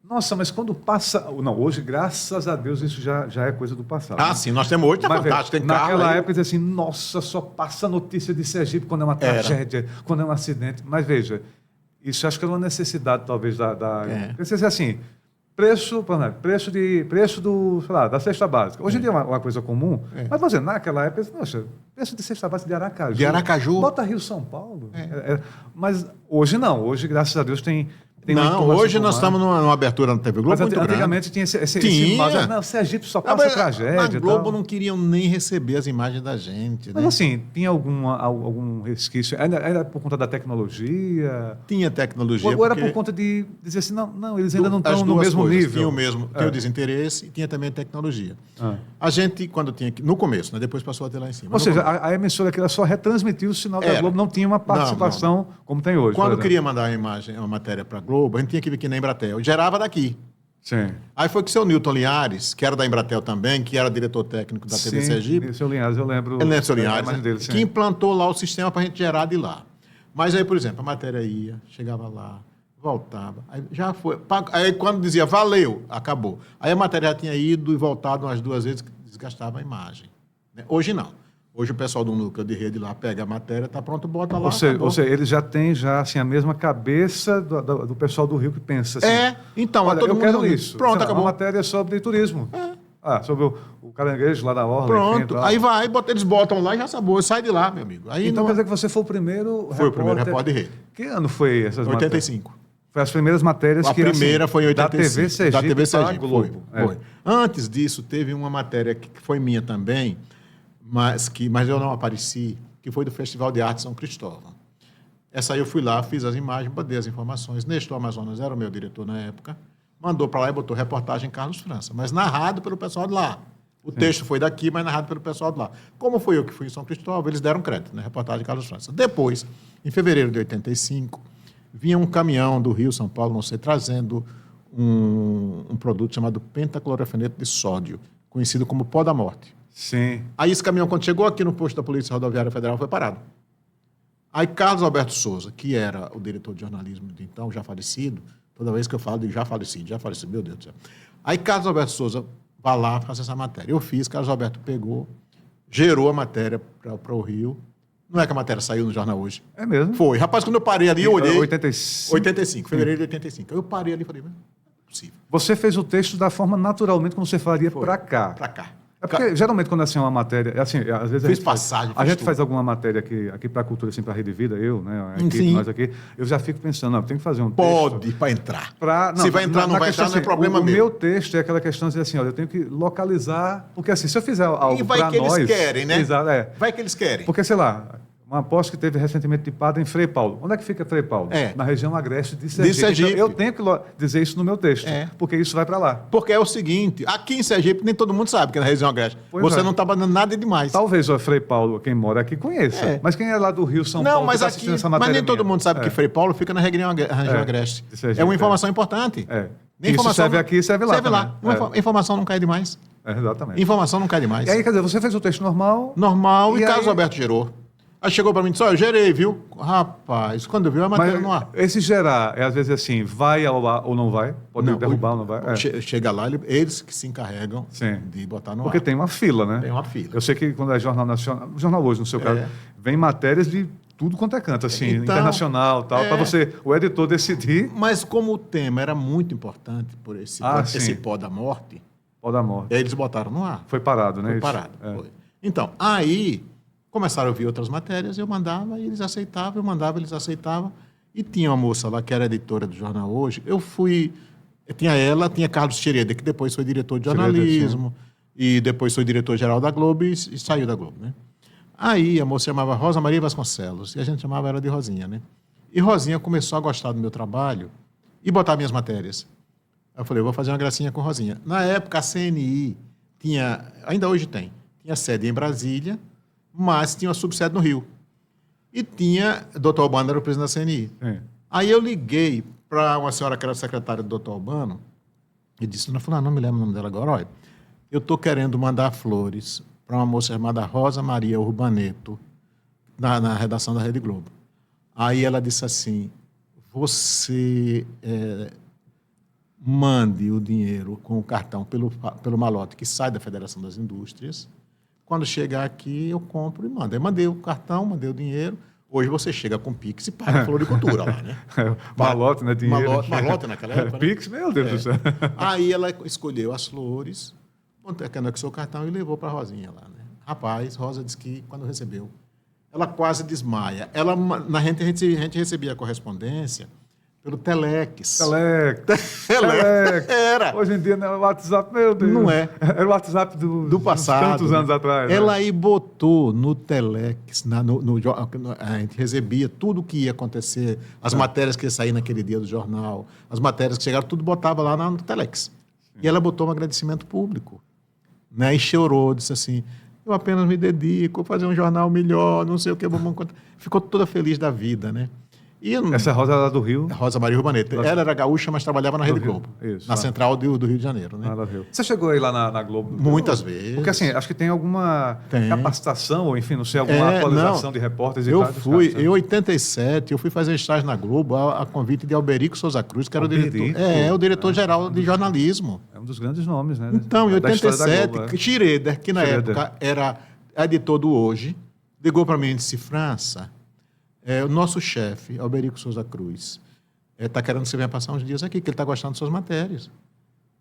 nossa, mas quando passa... Não, hoje, graças a Deus, isso já é coisa do passado. Sim, nós temos hoje, fantástico, tem carro. Naquela época, diz assim, nossa, só passa notícia de Sergipe quando é uma tragédia, quando é um acidente. Mas, veja... Isso acho que era uma necessidade, talvez, Porque, assim, preço, por exemplo, preço do, sei lá, da cesta básica. Hoje em dia é uma coisa comum, mas você, naquela época, poxa, preço de cesta básica de Aracaju. De Aracaju. Bota Rio São Paulo. Mas hoje não. Hoje, graças a Deus, tem não, hoje nós estamos numa abertura na TV Globo mas muito antigamente grande. tinha esse imagem, não, Sergipe só passa tragédia. A Globo não queriam nem receber as imagens da gente. Mas né? assim, tinha algum resquício? Era por conta da tecnologia? Tinha tecnologia. Ou era por conta de dizer assim, não, eles ainda não estão no mesmo nível? Tinha o desinteresse e tinha também a tecnologia. A gente, quando tinha... No começo, né? Depois passou a ter lá em cima. Ou seja, a emissora que era só retransmitir o sinal da Globo, não tinha uma participação como tem hoje. Quando queria mandar uma matéria para a Globo, a gente tinha que vir aqui na Embratel. Gerava daqui. Sim. Aí foi que o seu Newton Linhares, que era da Embratel também, que era diretor técnico da TV Sergipe. Seu Linhares, eu lembro. Seu Linhares, dele, que implantou lá o sistema para a gente gerar de lá. Mas aí, por exemplo, a matéria ia, chegava lá, voltava. Aí já foi. Aí quando dizia valeu, acabou. Aí a matéria já tinha ido e voltado umas 2 vezes, que desgastava a imagem. Hoje não. Hoje o pessoal do núcleo de rede lá pega a matéria, está pronto, bota lá. Ou seja, eles já têm assim, a mesma cabeça do pessoal do Rio que pensa assim. Então, olha, todo eu mundo quero isso. Pronto, acabou. Uma matéria sobre turismo. Sobre o caranguejo lá da orla. Pronto, enfim, aí eles botam lá e já sabor, sai de lá, meu amigo. Aí então quer dizer que você foi o primeiro Foi o primeiro repórter de rede. Que ano foi essas 85. matérias? Foi as primeiras matérias a primeira foi em 85. Da TV Sergipe. Da TV Sergipe, Globo. Foi. Antes disso, teve uma matéria que foi minha também, mas eu não apareci, que foi do Festival de Arte São Cristóvão. Essa aí eu fui lá, fiz as imagens, botei as informações. Nestor Amazonas era o meu diretor na época, mandou para lá e botou reportagem Carlos França, mas narrado pelo pessoal de lá. O texto foi daqui, mas narrado pelo pessoal de lá. Como foi eu que fui em São Cristóvão, eles deram crédito, né? Reportagem Carlos França. Depois, em fevereiro de 85, vinha um caminhão do Rio, São Paulo, não sei, trazendo um produto chamado pentaclorofeneto de sódio, conhecido como pó da morte. Sim. Aí esse caminhão, quando chegou aqui no posto da Polícia Rodoviária Federal, foi parado. Aí Carlos Alberto Souza, que era o diretor de jornalismo de então, já falecido, toda vez que eu falo de já falecido, meu Deus do céu. Aí Carlos Alberto Souza vai lá fazer essa matéria. Eu fiz, Carlos Alberto pegou, gerou a matéria para o Rio. Não é que a matéria saiu no jornal hoje. É mesmo? Foi. Rapaz, quando eu parei ali, eu olhei... 85, fevereiro de 85. Eu parei ali e falei, não é possível. Você fez o texto da forma naturalmente como você faria para cá. Para cá. É porque, geralmente, quando é assim, uma matéria... Assim, às vezes a gente faz alguma matéria aqui para a cultura, assim, para a Rede Vida, eu, né? A equipe, nós aqui, eu já fico pensando, não, tem que fazer um texto... Pode, para entrar. Se vai entrar, não vai entrar, não é problema meu. O meu texto é aquela questão de dizer assim, olha, eu tenho que localizar... Porque, assim, se eu fizer algo para nós... E vai que eles querem, né? Exato, Vai que eles querem. Porque, sei lá... Uma posse que teve recentemente tipada em Frei Paulo. Onde é que fica Frei Paulo? Na região agreste de Sergipe. Então, eu tenho que dizer isso no meu texto, porque isso vai para lá. Porque é o seguinte, aqui em Sergipe nem todo mundo sabe que é na região agreste. Você não está dando nada demais. Talvez o Frei Paulo, quem mora aqui, conheça. Mas quem é lá do Rio, São Paulo, mas aqui, mas nem todo mundo sabe que Frei Paulo fica na região agreste. É uma informação importante. Isso serve aqui, serve lá. Serve lá. Informação não cai demais. Exatamente. Informação não cai demais. E aí, quer dizer, você fez o texto normal... Normal, e Carlos Alberto gerou. Aí chegou para mim e disse, eu gerei, viu? Rapaz, quando eu vi a matéria no ar. Esse gerar, às vezes assim, vai ao ar ou não vai? Pode derrubar ou não vai? Chega lá, eles que se encarregam de botar no ar. Porque tem uma fila, né? Tem uma fila. Eu sei que quando é Jornal Nacional, Jornal Hoje, no seu caso, vem matérias de tudo quanto é canto, assim, internacional, tal, para você, o editor decidir. Mas como o tema era muito importante por esse pó da morte... Pó da morte. Eles botaram no ar. Foi parado, né? Foi parado. Foi. Então, aí... Começaram a ouvir outras matérias, eu mandava e eles aceitavam, eu mandava, eles aceitavam. E tinha uma moça lá que era editora do Jornal Hoje. Tinha Carlos Xereda, que depois foi diretor de jornalismo, e depois foi diretor-geral da Globo e saiu da Globo, né? Aí a moça chamava Rosa Maria Vasconcelos, e a gente chamava ela de Rosinha, né? E Rosinha começou a gostar do meu trabalho e botar minhas matérias. Eu falei, eu vou fazer uma gracinha com Rosinha. Na época, a CNI ainda hoje tinha sede em Brasília, mas tinha uma subsede no Rio. E tinha... Dr. Albano era o presidente da CNI. Aí eu liguei para uma senhora que era secretária do Dr. Albano e disse, não me lembro o nome dela agora, olha, eu estou querendo mandar flores para uma moça chamada Rosa Maria Urbaneto, na redação da Rede Globo. Aí ela disse assim, você mande o dinheiro com o cartão pelo malote que sai da Federação das Indústrias. Quando chegar aqui, eu compro e mando. Eu mandei o cartão, mandei o dinheiro. Hoje você chega com Pix e paga a floricultura lá, né? Malote, né? Dinheiro. Malote naquela época. Né? Pix, meu Deus do céu. Aí ela escolheu as flores, anexou o cartão e levou para a Rosinha lá, né? Rapaz, Rosa disse que quando recebeu, ela quase desmaia. A gente recebia a correspondência pelo Telex. Telex. Era. Hoje em dia não é o WhatsApp, meu Deus. Não é. Era o WhatsApp do passado. Tantos anos atrás. Ela né? aí botou no Telex, a gente recebia tudo o que ia acontecer, as matérias que ia sair naquele dia do jornal, as matérias que chegaram, tudo botava lá no Telex. Sim. E ela botou um agradecimento público. Né? E chorou, disse assim, eu apenas me dedico a fazer um jornal melhor, não sei o que. Ficou toda feliz da vida, né? Essa Rosa era do Rio? Rosa Maria Rubanete. Ela era gaúcha, mas trabalhava na Rede Globo. Isso, na central do Rio de Janeiro. Né? Você chegou aí lá na Globo? Muitas vezes. Porque assim, acho que tem alguma capacitação, ou enfim, não sei, alguma atualização de repórteres e tal. Em 87, eu fui fazer estágio na Globo a convite de Alberico Souza Cruz, que era o diretor-geral de jornalismo. É um dos grandes nomes, né? Então, em 87, Schroeder, que na época era editor do Hoje, ligou para mim e disse, França, o nosso chefe, Alberico Souza Cruz, está querendo que você venha passar uns dias aqui, que ele está gostando de suas matérias.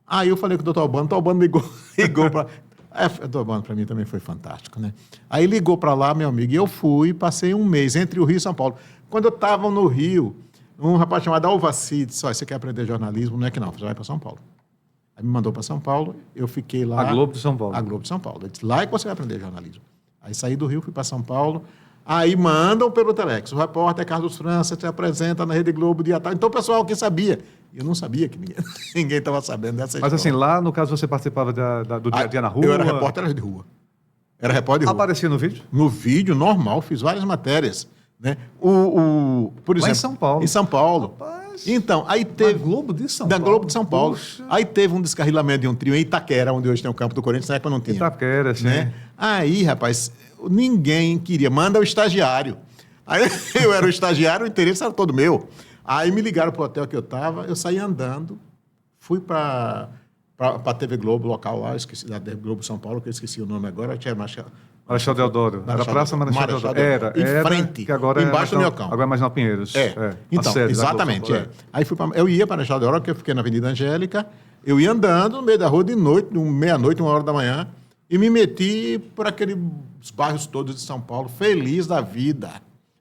Aí eu falei com o doutor Albano ligou para... o doutor Albano para mim também foi fantástico, né? Aí ligou para lá, meu amigo, e eu fui, passei um mês entre o Rio e São Paulo. Quando eu estava no Rio, um rapaz chamado Alvaci disse, você quer aprender jornalismo? Não é que não, você vai para São Paulo. Aí me mandou para São Paulo, eu fiquei lá... A Globo de São Paulo. A Globo de São Paulo. Ele disse, lá é que você vai aprender jornalismo. Aí saí do Rio, fui para São Paulo... Aí mandam pelo Telex. O repórter Carlos França te apresenta na Rede Globo dia tal. Então o pessoal que sabia. Eu não sabia que ninguém estava sabendo dessa história. Mas assim, lá no caso você participava do dia a dia na rua? Eu era repórter de rua. Era repórter de rua. Aparecia no vídeo? No vídeo, normal. Fiz várias matérias. Né? Por exemplo, lá em São Paulo? Em São Paulo. Rapaz, então, aí teve... Da Globo de São Paulo? Da Globo de São Paulo. Puxa. Aí teve um descarrilamento de um trio em Itaquera, onde hoje tem o campo do Corinthians, na época não tinha. Itaquera, sim. Né? Aí, rapaz, ninguém queria. Manda o estagiário. Aí eu era o estagiário, o interesse era todo meu. Aí me ligaram para o hotel que eu estava, eu saí andando, fui para a TV Globo, local lá, esqueci, da TV Globo São Paulo, que eu esqueci o nome agora, tinha Marechal Deodoro. Era a Praça Marechal Deodoro. Era. Em frente, que agora embaixo do Minhocão. Agora é Marginal Pinheiros. Então, exatamente. Aí eu ia para Marechal Deodoro, porque eu fiquei na Avenida Angélica, eu ia andando no meio da rua de noite, meia-noite, 1h da manhã, e me meti por aqueles bairros todos de São Paulo, feliz da vida.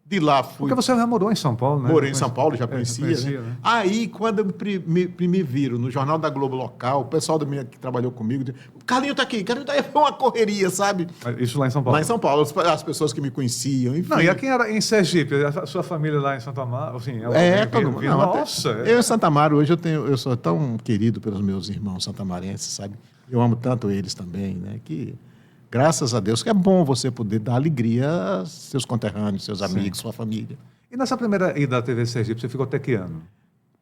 De lá fui... Porque você já morou em São Paulo, né? Morei em São Paulo, já conhecia, né? Aí, quando me viram no Jornal da Globo local, o pessoal que trabalhou comigo, disse, Carlinho tá aqui, foi uma correria, sabe? Isso lá em São Paulo? Lá em São Paulo, as pessoas que me conheciam, enfim. Não, e quem era em Sergipe? A sua família lá em Santa Amaro? Assim, todo mundo. Nossa! Eu em Santa Amaro, hoje eu sou tão querido pelos meus irmãos santamarenses, sabe? Eu amo tanto eles também, né? Que... Graças a Deus, que é bom você poder dar alegria aos seus conterrâneos, seus amigos, sua família. E nessa primeira ida da TV Sergipe, você ficou até que ano?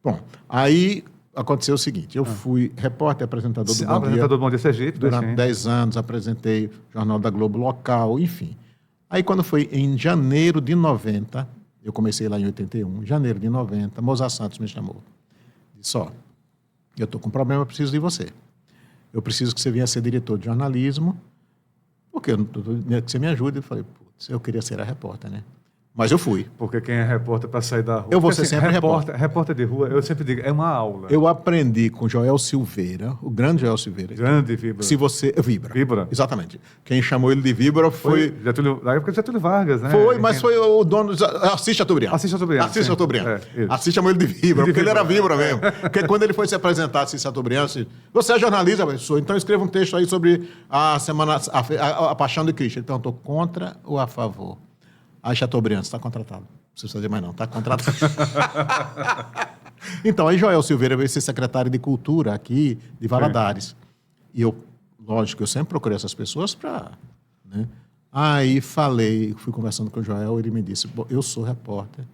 Bom, aí aconteceu o seguinte, eu fui repórter, apresentador do Bom Dia. Apresentador do Bom Dia Sergipe. Durante 10 anos, apresentei o Jornal da Globo local, enfim. Aí quando foi em janeiro de 90, eu comecei lá em 81, janeiro de 90, Mozart Santos me chamou. Disse, eu estou com um problema, eu preciso de você. Eu preciso que você venha ser diretor de jornalismo, porque que você me ajude. Eu falei, putz, eu queria ser a repórter, né? Mas eu fui. Porque quem é repórter para sair da rua... Eu vou ser sempre repórter. Repórter de rua, eu sempre digo, é uma aula. Eu aprendi com Joel Silveira, o grande Joel Silveira. Grande Víbora. Se você... Víbora. Víbora. Exatamente. Quem chamou ele de Víbora foi... Na época de Getúlio Vargas, né? Foi, mas foi o dono... Assis Chateaubriand. Assis Chateaubriand. Assis chamou ele de Víbora, porque ele era Víbora mesmo. Porque quando ele foi se apresentar, Assis Chateaubriand, disse, você é jornalista, professor, então escreva um texto aí sobre a Paixão de Cristo. Então, estou contra ou a favor? Aí Chateaubriand, você está contratado. Não precisa dizer mais não, está contratado. Então, aí Joel Silveira veio ser secretário de Cultura aqui de Valadares. E eu, lógico, eu sempre procurei essas pessoas para... Né? Aí fui conversando com o Joel, ele me disse, eu sou repórter,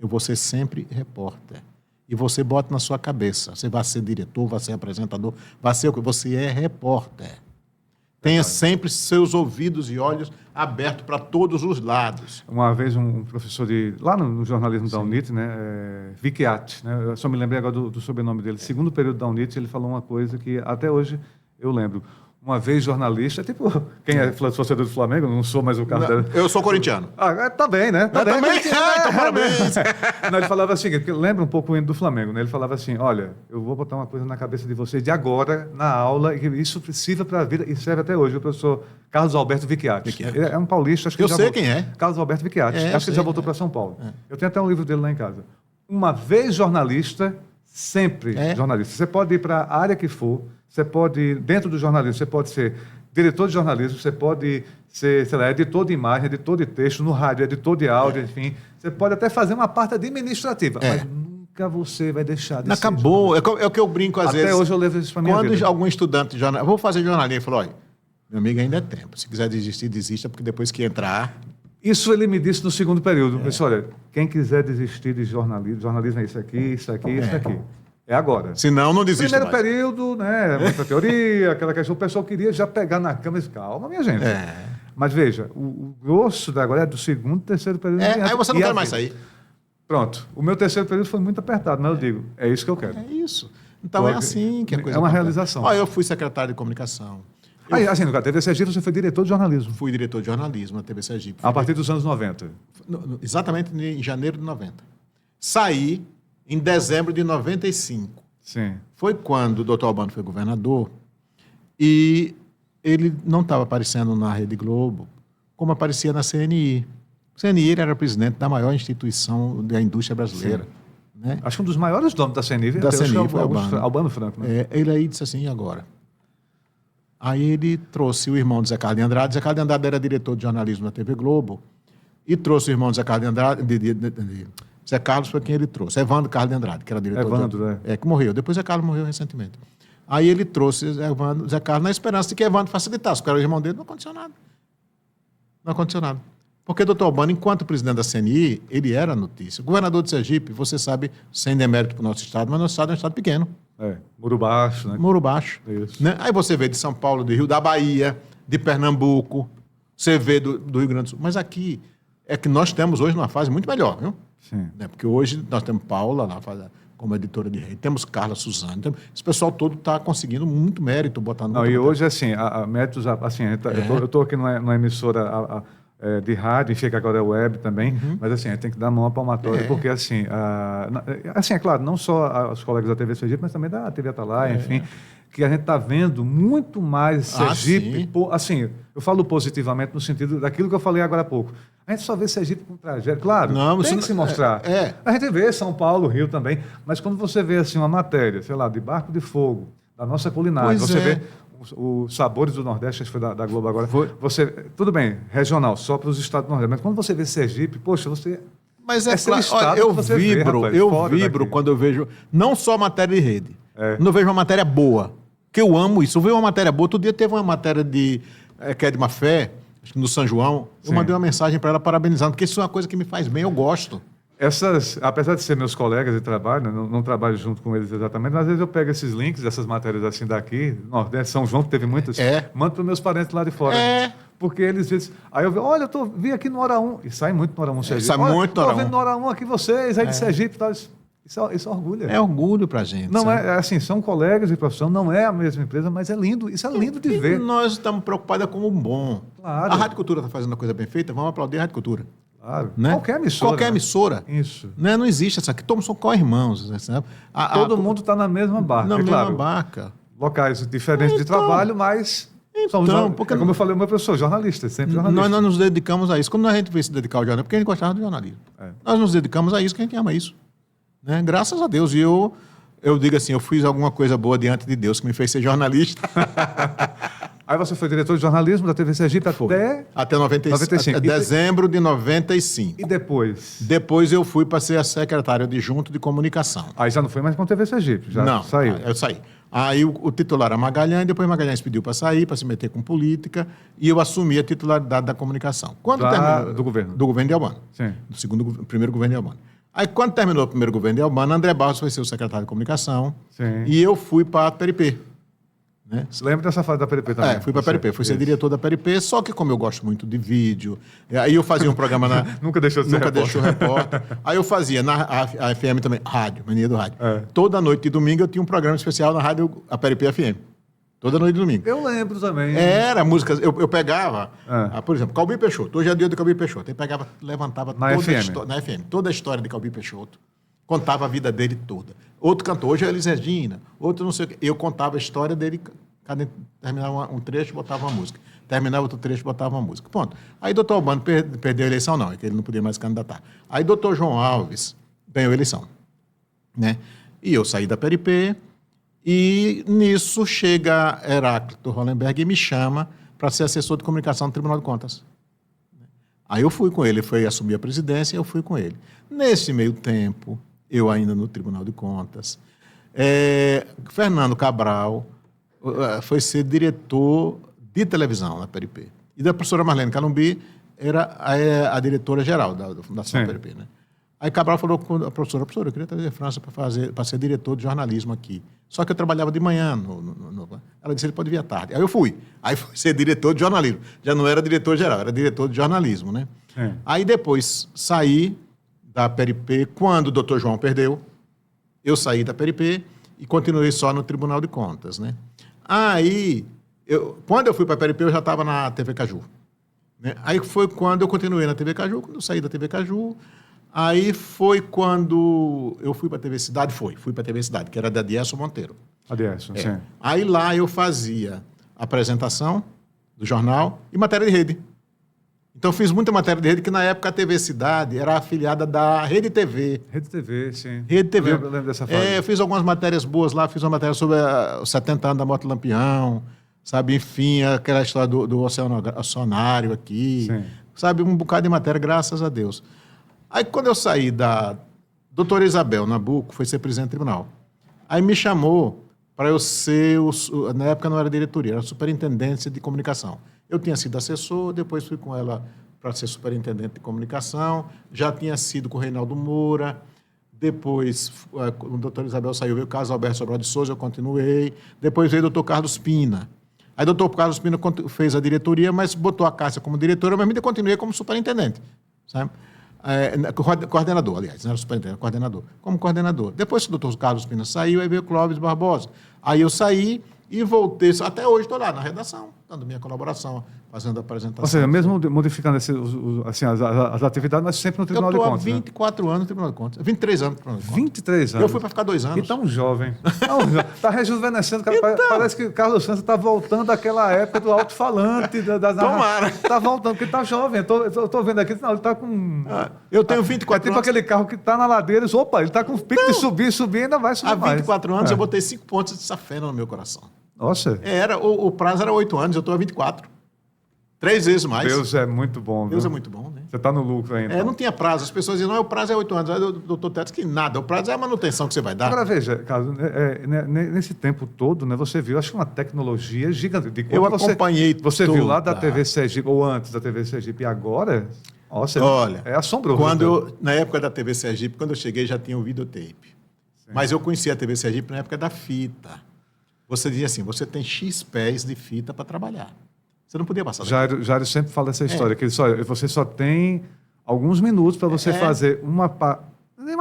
eu vou ser sempre repórter. E você bota na sua cabeça, você vai ser diretor, vai ser apresentador, vai ser o que você é repórter. Tenha sempre seus ouvidos e olhos abertos para todos os lados. Uma vez um professor lá no jornalismo da UNIT, né, Vicchiati, né, eu só me lembrei agora do sobrenome dele, segundo período da UNIT, ele falou uma coisa que até hoje eu lembro. uma vez jornalista, tipo, quem é torcedor do Flamengo, não sou mais o cara dela. Eu sou corintiano. Tá bem, né? Tá bem. Também? Então, parabéns. Não, ele falava assim, porque lembra um pouco o hino do Flamengo, né? Ele falava assim, olha, eu vou botar uma coisa na cabeça de vocês de agora, na aula, e que isso sirva para a vida, e serve até hoje, o professor Carlos Alberto Vicchiati. Ele é um paulista, acho que eu sei quem é. Carlos Alberto Vicchiati. Acho que ele já voltou para São Paulo. Eu tenho até um livro dele lá em casa. Uma vez jornalista, sempre jornalista. Você pode ir para a área que for, você pode ir dentro do jornalismo, você pode ser diretor de jornalismo, você pode ser, sei lá, editor de imagem, editor de texto, no rádio, editor de áudio, enfim. Você pode até fazer uma parte administrativa, mas nunca você vai deixar de ser. Acabou. É o que eu brinco às vezes. Até hoje eu levo isso para minha vida. Quando algum estudante de jornalismo... Vou fazer jornalismo. Ele falou, olha, meu amigo, ainda é tempo. Se quiser desistir, desista, porque depois que entrar... Isso ele me disse no segundo período. Ele disse, olha, quem quiser desistir de jornalismo é isso aqui, isso aqui, isso aqui. É agora. Se não desista Primeiro período, né? Muita teoria, aquela questão, o pessoal queria já pegar na cama e disse, calma, minha gente. Mas veja, o grosso da agora é do segundo, terceiro período. Aí você não quer mais sair. Pronto. O meu terceiro período foi muito apertado, mas eu digo, é isso que eu quero. É isso. Então é assim que a coisa é uma acontece. realização. Olha, eu fui secretário de comunicação. Aí, assim, na TV Sergipe você foi diretor de jornalismo. Fui diretor de jornalismo na TV Sergipe. A partir dos anos 90. Exatamente em janeiro de 90. Saí em dezembro de 95. Sim. Foi quando o doutor Albano foi governador e ele não estava aparecendo na Rede Globo como aparecia na CNI. O CNI ele era presidente da maior instituição da indústria brasileira. Né? Acho que um dos maiores donos da CNI, da CNI foi Albano Franco. Né? Ele aí disse assim, e agora? Aí ele trouxe o irmão de Zé Carlos de Andrade. Zé Carlos de Andrade era diretor de jornalismo na TV Globo e trouxe o irmão de Zé Carlos de Andrade... Zé Carlos foi quem ele trouxe. Evandro Carlos de Andrade, que era diretor. Evandro, que morreu. Depois Zé Carlos morreu recentemente. Aí ele trouxe Zé Carlos na esperança de que Evandro facilitasse, porque era o irmão dele, não aconteceu nada. Não aconteceu nada. Porque o doutor Albano, enquanto presidente da CNI, ele era notícia. O governador de Sergipe, você sabe, sem demérito para o nosso estado, mas nosso estado é um estado pequeno. Muro Baixo, né? Muro Baixo. Isso. Né? Aí você vê de São Paulo, do Rio, da Bahia, de Pernambuco, você vê do Rio Grande do Sul. Mas aqui é que nós temos hoje uma fase muito melhor, viu? Sim. Né? Porque hoje nós temos Paula lá como editora de rede, temos Carla Suzane, esse pessoal todo está conseguindo muito mérito botar no... Não, e hoje, assim, méritos, assim, eu estou aqui numa emissora de rádio, enfim, que agora é web também, mas assim, a gente tem que dar mão à palmatória, porque assim, é claro, não só os colegas da TV Sergipe, mas também da TV Atalaia, enfim, que a gente está vendo muito mais Sergipe, assim, eu falo positivamente no sentido daquilo que eu falei agora há pouco. A gente só vê Sergipe com tragédia, claro, tem que se mostrar. A gente vê São Paulo, Rio também, mas quando você vê assim uma matéria, sei lá, de Barco de Fogo, da nossa culinária, você vê os sabores do Nordeste, acho que foi da Globo agora. Você, tudo bem, regional, só para os estados do Nordeste, mas quando você vê Sergipe, poxa, você... Mas olha, eu vibro quando eu vejo, não só matéria de rede, quando eu vejo uma matéria boa, que eu amo isso. Eu vi uma matéria boa, outro dia teve uma matéria que é de Mafé, acho que no São João, eu mandei uma mensagem para ela parabenizando, porque isso é uma coisa que me faz bem, eu gosto. Apesar de ser meus colegas de trabalho, não trabalho junto com eles exatamente, mas às vezes eu pego esses links, essas matérias assim daqui, Nordeste, São João, que teve muitas, mando para os meus parentes lá de fora. Porque eles dizem, aí eu vi, olha, vi aqui no Hora 1, e sai muito no Hora 1 Sergipe. Sai muito no Hora 1. Estou vendo no Hora 1 aqui vocês, aí de Sergipe e tal. Isso orgulha. É orgulho pra gente. Não sabe? Assim, são colegas de profissão, não é a mesma empresa, mas é lindo, isso é lindo de ver. Nós estamos preocupados com o bom. Claro. A Rádio Cultura está fazendo a coisa bem feita, vamos aplaudir a Rádio Cultura. Claro. Né? Qualquer emissora. Qualquer emissora. Isso. Né? Não existe essa aqui. Todos são co-irmãos. Né? Todo mundo está na mesma barca. Na mesma barca. Locais diferentes de trabalho, mas... porque como eu falei, o meu professor, jornalista, sempre jornalista. Nós nos dedicamos a isso. Quando a gente veio se dedicar ao jornalismo, porque a gente gostava do jornalismo. Nós nos dedicamos a isso, que a gente ama isso. Né? Graças a Deus. E eu digo assim, eu fiz alguma coisa boa diante de Deus, que me fez ser jornalista. Aí você foi diretor de jornalismo da TV Sergipe até 95. Dezembro de 95. E depois? Depois eu fui para ser a secretária adjunto de comunicação. Aí já não foi mais com a TV Sergipe? Já saiu? Eu saí. Aí o titular era Magalhães, depois Magalhães pediu para sair, para se meter com política, e eu assumi a titularidade da comunicação. Do governo? Do governo de Albano. Sim. Primeiro governo de Albano. Aí, quando terminou o primeiro governo de Albano, André Barros foi ser o secretário de comunicação. Sim. E eu fui para a PRP. Né? Você lembra dessa fase da PRP também? Fui para a PRP. Fui ser diretor da PRP, só que como eu gosto muito de vídeo, aí eu fazia um programa na... Nunca deixou de ser repórter. Aí eu fazia na a FM também, rádio, mania do rádio. Toda noite de domingo eu tinha um programa especial na rádio, a PRP FM. Toda noite de domingo. Eu lembro também. Era músicas. Eu pegava, por exemplo, Calbi Peixoto. Hoje é dia do Calbi Peixoto. Ele pegava, levantava na FM, toda a história de Calbi Peixoto. Contava a vida dele toda. Outro cantor, hoje é Elis Regina, outro não sei o quê. Eu contava a história dele, terminava um trecho, botava uma música. Terminava outro trecho, botava uma música. Ponto. Aí doutor Albano perdeu a eleição, não, é que ele não podia mais candidatar. Aí doutor João Alves ganhou a eleição. Né? E eu saí da PRP, e nisso chega Heráclito Hollenberg e me chama para ser assessor de comunicação do Tribunal de Contas. Aí eu fui com ele, foi assumir a presidência e eu fui com ele. Nesse meio tempo, eu ainda no Tribunal de Contas, Fernando Cabral foi ser diretor de televisão na PRP. E da professora Marlene Calumbi era a diretora-geral da Fundação PRP. Né? Aí Cabral falou com a professora, eu queria trazer a França para ser diretor de jornalismo aqui. Só que eu trabalhava de manhã. Ela disse, ele pode vir à tarde. Aí eu fui. Aí fui ser diretor de jornalismo. Já não era diretor-geral, era diretor de jornalismo. Né? Aí depois saí da PRP, quando o doutor João perdeu, eu saí da PRP e continuei só no Tribunal de Contas. Né? Aí, quando eu fui para a PRP, eu já estava na TV Caju. Né? Aí foi quando eu continuei na TV Caju, quando eu saí da TV Caju. Aí foi quando eu fui para a TV Cidade, fui para a TV Cidade, que era da Diécio Monteiro. A Diécio, sim. Aí lá eu fazia apresentação do jornal e matéria de rede. Então fiz muita matéria de rede, que na época a TV Cidade era afiliada da Rede TV. Rede TV, sim. Rede TV. Eu lembro dessa fase. Eu fiz algumas matérias boas lá, fiz uma matéria sobre os 70 anos da Moto Lampião, sabe, enfim, aquela história do oceanário aqui, sim. Sabe, um bocado de matéria, graças a Deus. Aí, quando eu saí da doutora Isabel Nabuco, foi ser presidente do tribunal. Aí me chamou para eu ser, na época não era diretoria, era superintendência de comunicação. Eu tinha sido assessor, depois fui com ela para ser superintendente de comunicação, já tinha sido com o Reinaldo Moura, depois o doutor Isabel saiu, veio o Carlos Alberto Sobral de Souza, eu continuei, depois veio o doutor Carlos Pina. Aí o doutor Carlos Pina fez a diretoria, mas botou a Cássia como diretora, mas ainda continuei como superintendente, sabe? Coordenador, aliás, não era superintendente, coordenador. Como coordenador. Depois que o doutor Carlos Pina saiu, aí veio o Clóvis Barbosa. Aí eu saí e voltei. Até hoje estou lá na redação, dando minha colaboração, fazendo a apresentação. Ou seja, mesmo modificando as atividades, mas sempre no Tribunal de Contas. Eu estou há 24 anos no Tribunal de Contas. 23 anos no Tribunal de Contas. 23 anos? Eu fui para ficar 2 anos. E tão jovem. Está rejuvenescendo. Então... Parece que o Carlos Santos está voltando àquela época do alto-falante. Tomara. Está voltando, porque está jovem. Estou vendo aqui, não, ele está com... eu tenho 24 anos. É tipo aquele carro que está na ladeira. Opa, ele está com o pico de subir, ainda vai subir mais. Há 24 anos eu botei 5 pontos de safena no meu coração. Nossa. O prazo era 8 anos, eu estou há 24. 3 vezes mais. Deus é muito bom. Deus é muito bom, né? Você está no lucro ainda. Não tinha prazo. As pessoas diziam, não, o prazo é 8 anos. Aí o doutor Teto disse que nada, o prazo é a manutenção que você vai dar. Agora, veja, Carlos, nesse tempo todo, né, você viu, acho que uma tecnologia gigante. Eu acompanhei Você viu lá da TV Sergipe, ou antes da TV Sergipe, e agora? Nossa, olha, é assombroso. Na época da TV Sergipe, quando eu cheguei, já tinha o videotape. Sim. Mas eu conhecia a TV Sergipe na época da fita. Você dizia assim, você tem X pés de fita para trabalhar. Você não podia passar daqui. Jairo sempre fala essa história, que você só tem alguns minutos para você fazer uma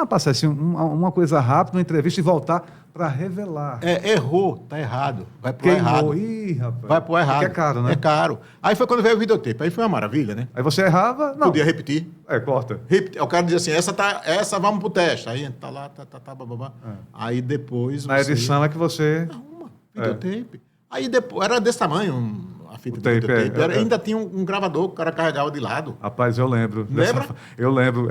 passagem, uma coisa rápida, uma entrevista e voltar para revelar. Errou, tá errado. Vai pro errado. Ih, rapaz. Vai pro errado. Porque é caro, né? É caro. Aí foi quando veio o videotape. Aí foi uma maravilha, né? Aí você errava, não. Podia repetir. Corta. O cara dizia assim, essa vamos pro teste. Aí tá lá, bababá. Aí depois na edição é que você... videotape. Aí depois, era desse tamanho a fita do videotape. Ainda tinha um gravador que o cara carregava de lado. Rapaz, eu lembro. Lembra? Eu lembro.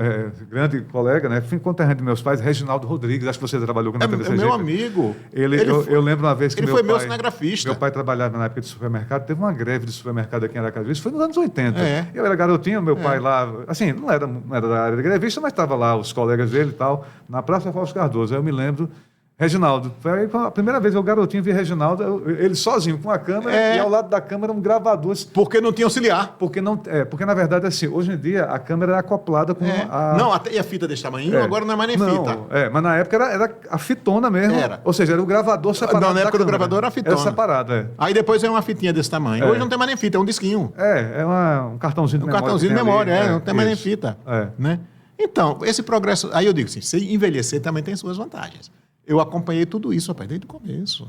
Grande colega, né? Fui conterrâneo de meus pais, Reginaldo Rodrigues, acho que você trabalhou com a TV Sergipe. Meu amigo. Eu lembro uma vez que ele foi meu cinegrafista. Meu pai trabalhava na época de supermercado, teve uma greve de supermercado aqui em Aracaju, isso foi nos anos 80. Eu era garotinho, meu pai lá, assim, não era da área de grevista, mas estava lá os colegas dele e tal, na Praça Fausto Cardoso. Aí eu me lembro... Reginaldo. Foi a primeira vez que o garotinho vi Reginaldo, ele sozinho com a câmera e ao lado da câmera um gravador. Porque não tinha auxiliar. Porque na verdade, assim, hoje em dia a câmera é acoplada com a... Não, até e a fita desse tamanho, agora não é mais nem fita. Mas na época era a fitona mesmo. Era. Ou seja, era o gravador separado. Não, na época do gravador era a fitona. Era separado, Aí depois é uma fitinha desse tamanho. Hoje não tem mais nem fita, é um disquinho. Um cartãozinho de memória. Um cartãozinho de memória, não tem mais nem fita. Né? Então, esse progresso... Aí eu digo assim, se envelhecer também tem suas vantagens. Eu acompanhei tudo isso, rapaz, desde o começo.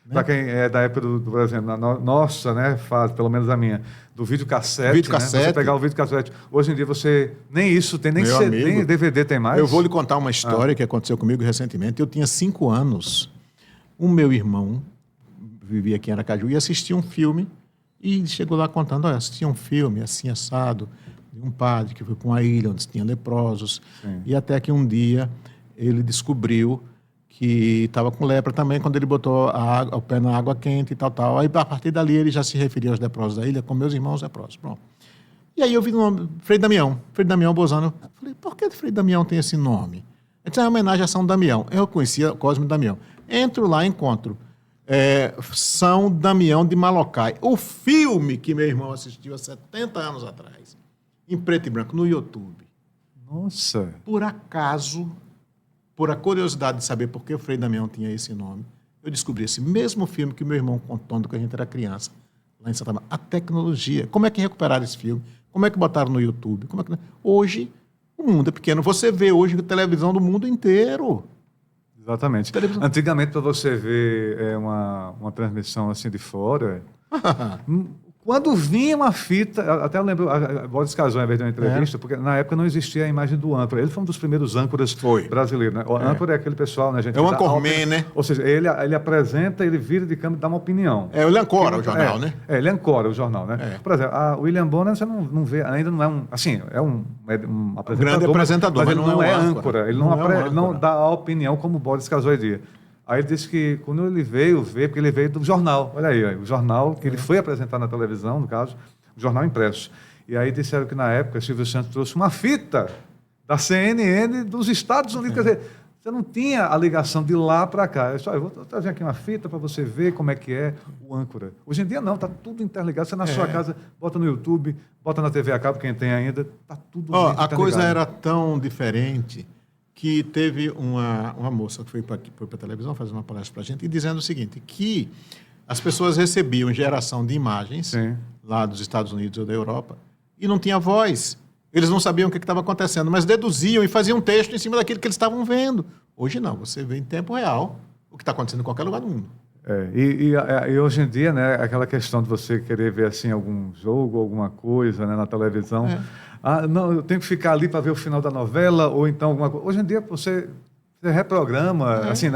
Para quem é da época por exemplo, nossa, né, fase, pelo menos a minha, do videocassete. Videocassete. Né? Você pegar o videocassete. Hoje em dia você nem isso tem, nem DVD tem mais. Eu vou lhe contar uma história que aconteceu comigo recentemente. Eu tinha 5 anos. O meu irmão vivia aqui em Aracaju e assistia um filme e chegou lá contando, olha, assistia um filme assim assado, de um padre que foi para uma ilha onde tinha leprosos. Sim. E até que um dia ele descobriu que estava com lepra também, quando ele botou o pé na água quente e tal. Aí, a partir dali, ele já se referia aos leprosos da ilha como meus irmãos leprosos. Pronto. E aí eu vi o nome, Frei Damião Bozano. Eu falei, por que Frei Damião tem esse nome? Ele disse, é uma homenagem a São Damião. Eu conhecia Cosme Damião. Entro lá, encontro São Damião de Malocai. O filme que meu irmão assistiu há 70 anos atrás, em preto e branco, no YouTube. Nossa! Por acaso... Por a curiosidade de saber por que o Frei Damião tinha esse nome, eu descobri esse mesmo filme que o meu irmão contou quando a gente era criança, lá em Santa Maria. A tecnologia. Como é que recuperaram esse filme? Como é que botaram no YouTube? Hoje, o mundo é pequeno. Você vê hoje a televisão do mundo inteiro. Exatamente. Antigamente, para você ver uma transmissão assim de fora... Quando vinha uma fita, até eu lembro, a Boris Casão, em vez de uma entrevista, porque na época não existia a imagem do âncora. Ele foi um dos primeiros âncoras brasileiros. Né? O âncora é aquele pessoal, né, gente? É o anchorman, né? Ou seja, ele apresenta, ele vira de câmera e dá uma opinião. Ele ancora o jornal, né? Ele ancora o jornal, né? Por exemplo, a William Bonner, você não vê, ainda não é um... Assim, é um apresentador. Grande apresentador, mas ele não é âncora. Ele não não dá a opinião como o Boris Casão dia. Aí ele disse que quando ele veio porque ele veio do jornal. Olha aí, o jornal que ele foi apresentar na televisão, no caso, o jornal impresso. E aí disseram que na época Silvio Santos trouxe uma fita da CNN dos Estados Unidos. Quer dizer, você não tinha a ligação de lá para cá. Eu vou trazer aqui uma fita para você ver como é que é o âncora. Hoje em dia não, está tudo interligado. Você na sua casa, bota no YouTube, bota na TV a cabo, quem tem ainda, está tudo interligado. A coisa era tão diferente que teve uma moça que foi para a televisão fazer uma palestra para a gente e dizendo o seguinte, que as pessoas recebiam geração de imagens lá dos Estados Unidos ou da Europa e não tinha voz. Eles não sabiam o que estava acontecendo, mas deduziam e faziam um texto em cima daquilo que eles estavam vendo. Hoje não, você vê em tempo real o que está acontecendo em qualquer lugar do mundo. E hoje em dia, né, aquela questão de você querer ver assim, algum jogo, alguma coisa, né, na televisão... não, eu tenho que ficar ali para ver o final da novela, ou então alguma coisa. Hoje em dia, você reprograma, assim...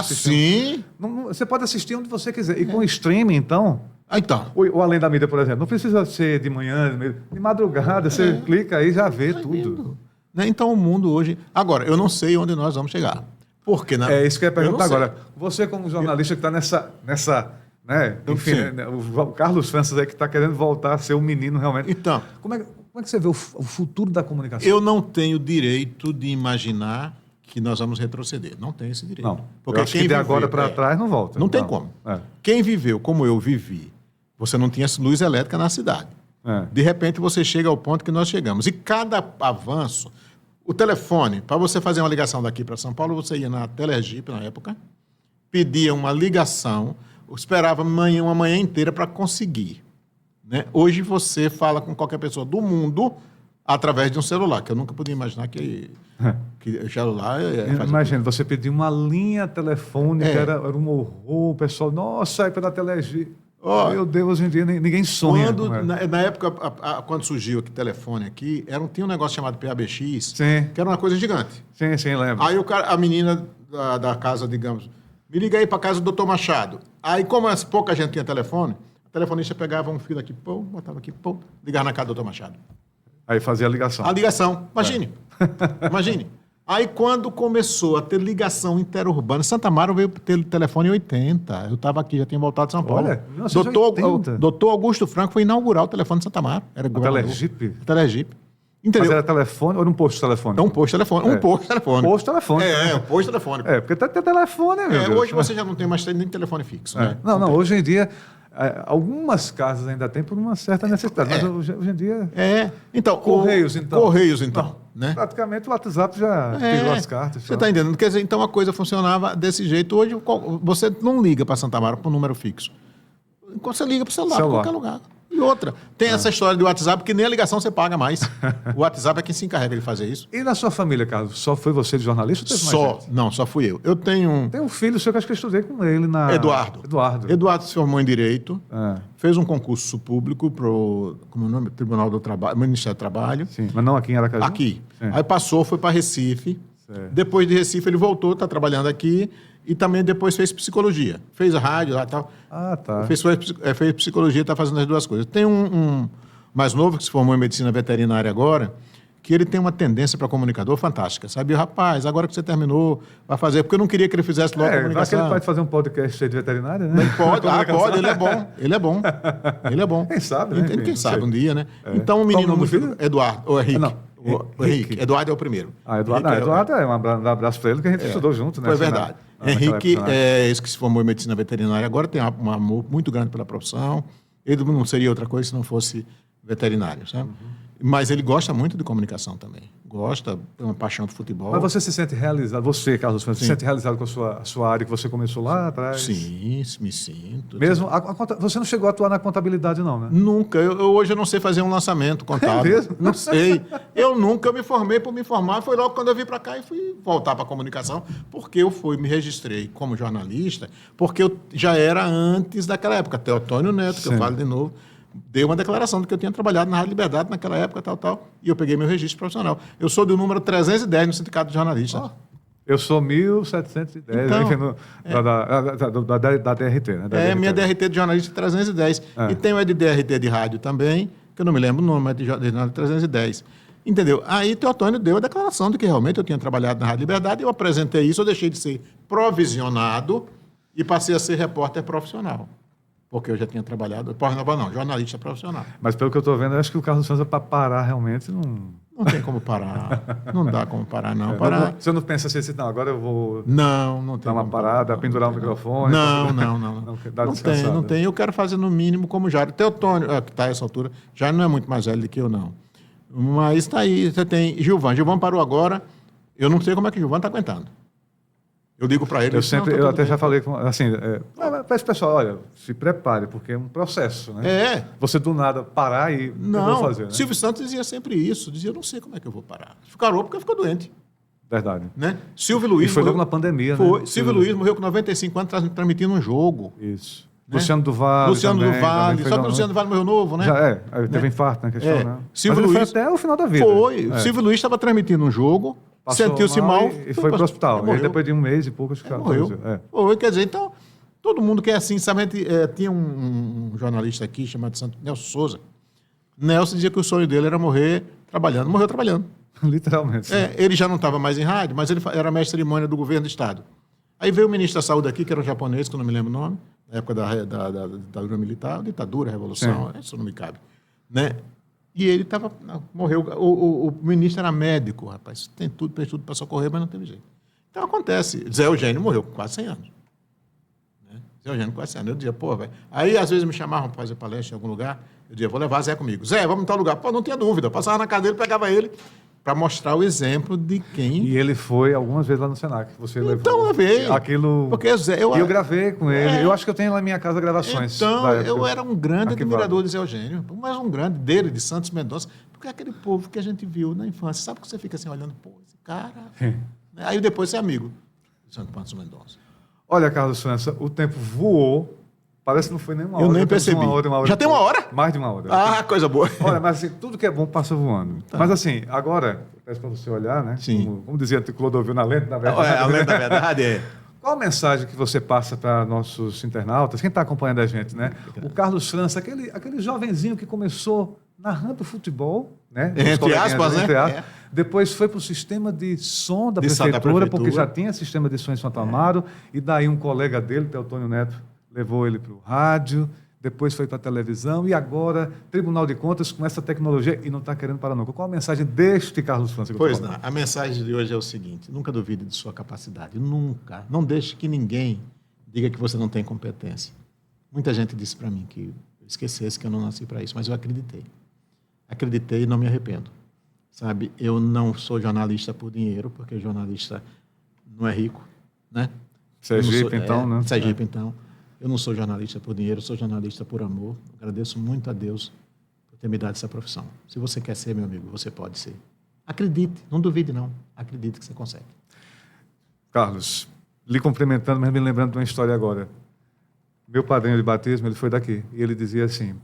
Sim? Você pode assistir onde você quiser. E com o streaming, então... Então. O Além da Mídia, por exemplo, não precisa ser de manhã, de madrugada, você clica aí e já vê tudo. Então, o mundo hoje... Agora, eu não sei onde nós vamos chegar. Porque, É isso que eu ia perguntar agora. Você, como jornalista que está nessa né? Enfim, né? O Carlos Francis aí que está querendo voltar a ser um menino realmente. Então... Como é que você vê o futuro da comunicação? Eu não tenho direito de imaginar que nós vamos retroceder. Não tenho esse direito. Não. Porque eu acho que de agora para trás não volta. Não tem como. Quem viveu como eu vivi, você não tinha luz elétrica na cidade. De repente você chega ao ponto que nós chegamos. E cada avanço... O telefone, para você fazer uma ligação daqui para São Paulo, você ia na Telegipe, na época, pedia uma ligação, esperava uma manhã inteira para conseguir. Né? Hoje você fala com qualquer pessoa do mundo através de um celular, que eu nunca podia imaginar que o celular... Imagina, você pedir uma linha telefônica, era um horror, o pessoal, nossa, aí pela Telegipe. Meu Deus, hoje em dia ninguém sonha. Na época, quando surgiu o telefone aqui, tinha um negócio chamado PABX, que era uma coisa gigante. Sim, lembro. Aí a menina da casa, digamos, me liga aí para casa do Dr. Machado. Aí, como pouca gente tinha telefone, a telefonista pegava um fio aqui, botava aqui, ligava na casa do Dr. Machado. Aí fazia a ligação. A ligação, imagine. Imagine. Aí, quando começou a ter ligação interurbana, Santa Amaro veio ter telefone em 80. Eu estava aqui, já tinha voltado de São Paulo. Olha, Doutor Augusto Franco foi inaugurar o telefone de Santa Amaro. Era Telegipe? Telegipe. Entendeu? Mas era telefone ou era um posto telefônico? É um posto telefônico. Um posto telefônico. Posto telefônico. Um posto telefônico. Porque tem telefone, meu Deus. Hoje você já não tem mais nem telefone fixo, né? Não, hoje em dia... algumas casas ainda tem por uma certa necessidade, mas hoje em dia... Então, Correios, então. Né? Praticamente o WhatsApp já tirou as cartas. Você está entendendo? Quer dizer, então a coisa funcionava desse jeito. Hoje você não liga para Santa Amaro para um número fixo. Você liga para o celular, para qualquer lugar. E outra, tem essa história do WhatsApp que nem a ligação você paga mais. O WhatsApp é quem se encarrega de fazer isso. E na sua família, Carlos, só foi você de jornalista ou teve mais gente? Não, só fui eu. Eu tenho Tem um filho seu que acho que eu estudei com ele na... Eduardo. Eduardo se formou em Direito, fez um concurso público para o Tribunal do Trabalho, Ministério do Trabalho. Sim, mas não aqui em Aracaju? Aqui. Sim. Aí passou, foi para Recife. Certo. Depois de Recife ele voltou, está trabalhando aqui e também depois fez psicologia. Fez a rádio lá e tal. Ah, tá. Fez psicologia e está fazendo as duas coisas. Tem um mais novo que se formou em medicina veterinária agora, que ele tem uma tendência para comunicador fantástica, sabe? Rapaz, agora que você terminou, vai fazer, porque eu não queria que ele fizesse logo comunicação. Ele pode fazer um podcast de veterinária, né? Pode, ele é bom. Ele é bom. Quem sabe, né? Quem sabe um dia, né? Então, um menino muito... Eduardo, ou Henrique. Não. Henrique. Eduardo é o primeiro. Eduardo um abraço para ele, que a gente estudou junto, né? Foi verdade. Henrique é esse que se formou em medicina veterinária agora, tem um amor muito grande pela profissão. Ele não seria outra coisa se não fosse veterinário, sabe? Mas ele gosta muito de comunicação também. Gosta, tem uma paixão do futebol. Mas você se sente realizado, você, Carlos, se sente realizado com a sua área que você começou lá atrás? Sim, me sinto. Mesmo, você não chegou a atuar na contabilidade, não, né? Nunca. Hoje eu não sei fazer um lançamento contábil. É mesmo? Não sei. Eu nunca me formei por me formar. Foi logo quando eu vim para cá e fui voltar para a comunicação, porque eu me registrei como jornalista, porque eu já era antes daquela época. Teotônio Neto, que eu falo de novo, deu uma declaração de que eu tinha trabalhado na Rádio Liberdade naquela época, tal, e eu peguei meu registro profissional. Eu sou do número 310 no Sindicato de Jornalistas. Eu sou 1710, então, da DRT, né? Minha DRT de jornalista é 310. E tem o de DRT de rádio também, que eu não me lembro o nome, mas de jornalista 310. Entendeu? Aí Teotônio deu a declaração de que realmente eu tinha trabalhado na Rádio Liberdade, eu apresentei isso, eu deixei de ser provisionado e passei a ser repórter profissional. Porque eu já tinha trabalhado... jornalista profissional. Mas pelo que eu estou vendo, eu acho que o Carlos França, para parar realmente, não... Não tem como parar. Não dá como parar, não. Você não pensa assim, não, agora eu vou... Não tem dar uma parada, pendurar o microfone... Não tem. Eu quero fazer no mínimo como Jairo. Teotônio, que está a essa altura, já não é muito mais velho do que eu, não. Mas está aí, você tem Gilvan. Gilvan parou agora. Eu não sei como é que Gilvan está aguentando. Eu digo para ele... Eu até já falei com... Assim, para esse pessoal, olha, se prepare, porque é um processo, né? Você do nada parar e... Não, eu vou fazer, né? Silvio Santos dizia sempre isso. Dizia, eu não sei como é que eu vou parar. Parou porque ficou doente. Verdade. Né? Silvio Luiz... E foi logo na pandemia, foi, né? Silvio Luiz morreu com 95 anos transmitindo um jogo. Isso. Né? Luciano do Vale só que o Luciano do Vale morreu novo, né? Já teve infarto na questão, né? Silvio Luiz foi até o final da vida. Silvio Luiz estava transmitindo um jogo... Sentiu-se mal e foi para o hospital. E depois de um mês e pouco, morreu. Quer dizer, então, todo mundo que é assim, sabe? Tinha um jornalista aqui chamado Nelson Souza. Nelson dizia que o sonho dele era morrer trabalhando. Morreu trabalhando. Literalmente. Ele já não estava mais em rádio, mas ele era mestre de cerimônia do governo do Estado. Aí veio o ministro da Saúde aqui, que era um japonês, que eu não me lembro o nome, na época da ditadura militar, ditadura, revolução, isso não me cabe. Né? E ele morreu. O ministro era médico, rapaz. Fez tudo para socorrer, mas não teve jeito. Então acontece. Zé Eugênio morreu com quase 100 anos. Né? Zé Eugênio com quase 100 anos. Eu dizia, velho. Aí às vezes me chamavam para fazer palestra em algum lugar. Eu dizia, vou levar Zé comigo. Zé, vamos em tal lugar. Não tinha dúvida. Eu passava na casa dele, pegava ele para mostrar o exemplo de quem... E ele foi algumas vezes lá no Senac. Você levou. Então eu levei. Aquilo... Porque Zé, eu gravei com ele. Eu acho que eu tenho lá na minha casa gravações. Então, eu era um grande admirador de Zé Eugênio. Mas um grande dele, de Santos Mendonça. Porque é aquele povo que a gente viu na infância. Sabe que você fica assim olhando, esse cara... Aí depois você é amigo de Santos Mendonça. Olha, Carlos França, o tempo voou. Parece que não foi nem uma hora. Eu nem percebi. Uma hora já tem uma hora? Mais de uma hora. Ah, coisa boa. Olha, mas assim, tudo que é bom passa voando. Tá. Mas assim, agora, peço para você olhar, né? Sim. Como dizia Clodovil na lente, na verdade. A lente da verdade Qual a mensagem que você passa para nossos internautas? Quem está acompanhando a gente, né? O Carlos França, aquele jovenzinho que começou narrando futebol, né? Entre aspas, né? Depois foi para o sistema de som da prefeitura, porque já tinha sistema de som em Santo Amaro, e daí um colega dele, Teotônio Neto, levou ele para o rádio, depois foi para a televisão, e agora Tribunal de Contas com essa tecnologia, e não está querendo parar nunca. Qual a mensagem deste Carlos França? Pois não, a mensagem de hoje é o seguinte, nunca duvide de sua capacidade, nunca. Não deixe que ninguém diga que você não tem competência. Muita gente disse para mim que eu esquecesse que eu não nasci para isso, mas eu acreditei. Acreditei e não me arrependo. Sabe, eu não sou jornalista por dinheiro, porque jornalista não é rico, né? Sergipe, então, né? Sergipe, então. Eu não sou jornalista por dinheiro, sou jornalista por amor. Agradeço muito a Deus por ter me dado essa profissão. Se você quer ser, meu amigo, você pode ser. Acredite, não duvide não. Acredite que você consegue. Carlos, lhe cumprimentando, mas me lembrando de uma história agora. Meu padrinho de batismo, ele foi daqui. E ele dizia assim,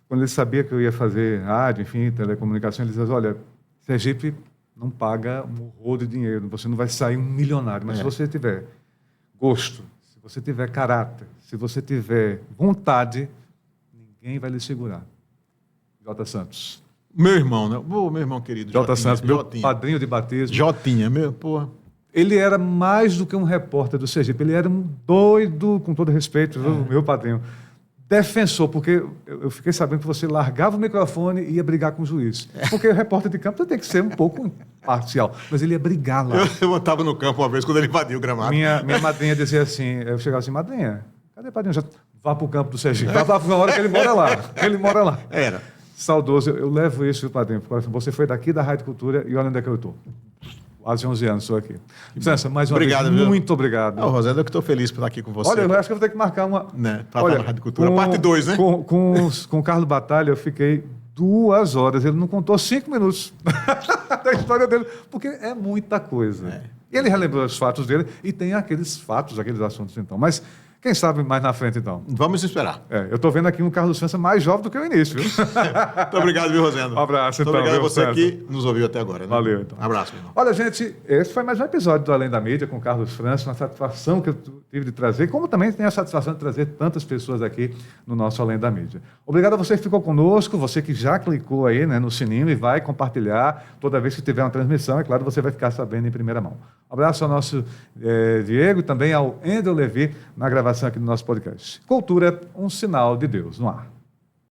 quando ele sabia que eu ia fazer rádio, enfim, telecomunicação, ele dizia, olha, Sergipe não paga um horror de dinheiro, você não vai sair um milionário, mas se você tiver gosto, se você tiver caráter, se você tiver vontade, ninguém vai lhe segurar. Jota Santos. Meu irmão, né? Meu irmão querido. Jota Santos, meu padrinho de batismo. Jotinha, meu, porra. Ele era mais do que um repórter do Sergipe, ele era um doido, com todo respeito, meu padrinho, defensor, porque eu fiquei sabendo que você largava o microfone e ia brigar com o juiz. Porque o repórter de campo tem que ser um pouco parcial, mas ele ia brigar lá. Eu estava no campo uma vez quando ele invadiu o gramado. Minha madrinha dizia assim, eu chegava assim, madrinha, cadê o padrinho? Já vá para o campo do Sergipe. Vá para a hora que ele mora lá. Ele mora lá. Era. Saudoso, eu levo isso, padrinho, porque você foi daqui da Rádio Cultura e olha onde é que eu estou. Quase 11 anos estou aqui. César, mais uma obrigado, vez, viu? muito obrigado. Não, Rosendo, eu que estou feliz por estar aqui com você. Olha, eu acho que eu vou ter que marcar uma... Né? Para estar na Rádio Cultura. Parte 2, né? Com o Carlos Batalha, eu fiquei 2 horas. Ele não contou 5 minutos da história dele, porque é muita coisa. E ele relembrou os fatos dele e tem aqueles fatos, aqueles assuntos, então. Mas... quem sabe mais na frente, então? Vamos esperar. Eu estou vendo aqui um Carlos França mais jovem do que o início, viu? Muito obrigado, viu, Rosendo? Um abraço, então. Muito obrigado a você César, que nos ouviu até agora. Né? Valeu, então. Um abraço, meu irmão. Olha, gente, esse foi mais um episódio do Além da Mídia com o Carlos França, uma satisfação que eu tive de trazer, como também tenho a satisfação de trazer tantas pessoas aqui no nosso Além da Mídia. Obrigado a você que ficou conosco, você que já clicou aí, né, no sininho e vai compartilhar toda vez que tiver uma transmissão, é claro, você vai ficar sabendo em primeira mão. Um abraço ao nosso Diego e também ao Ender Levi na gravação aqui do nosso podcast. Cultura, um sinal de Deus no ar.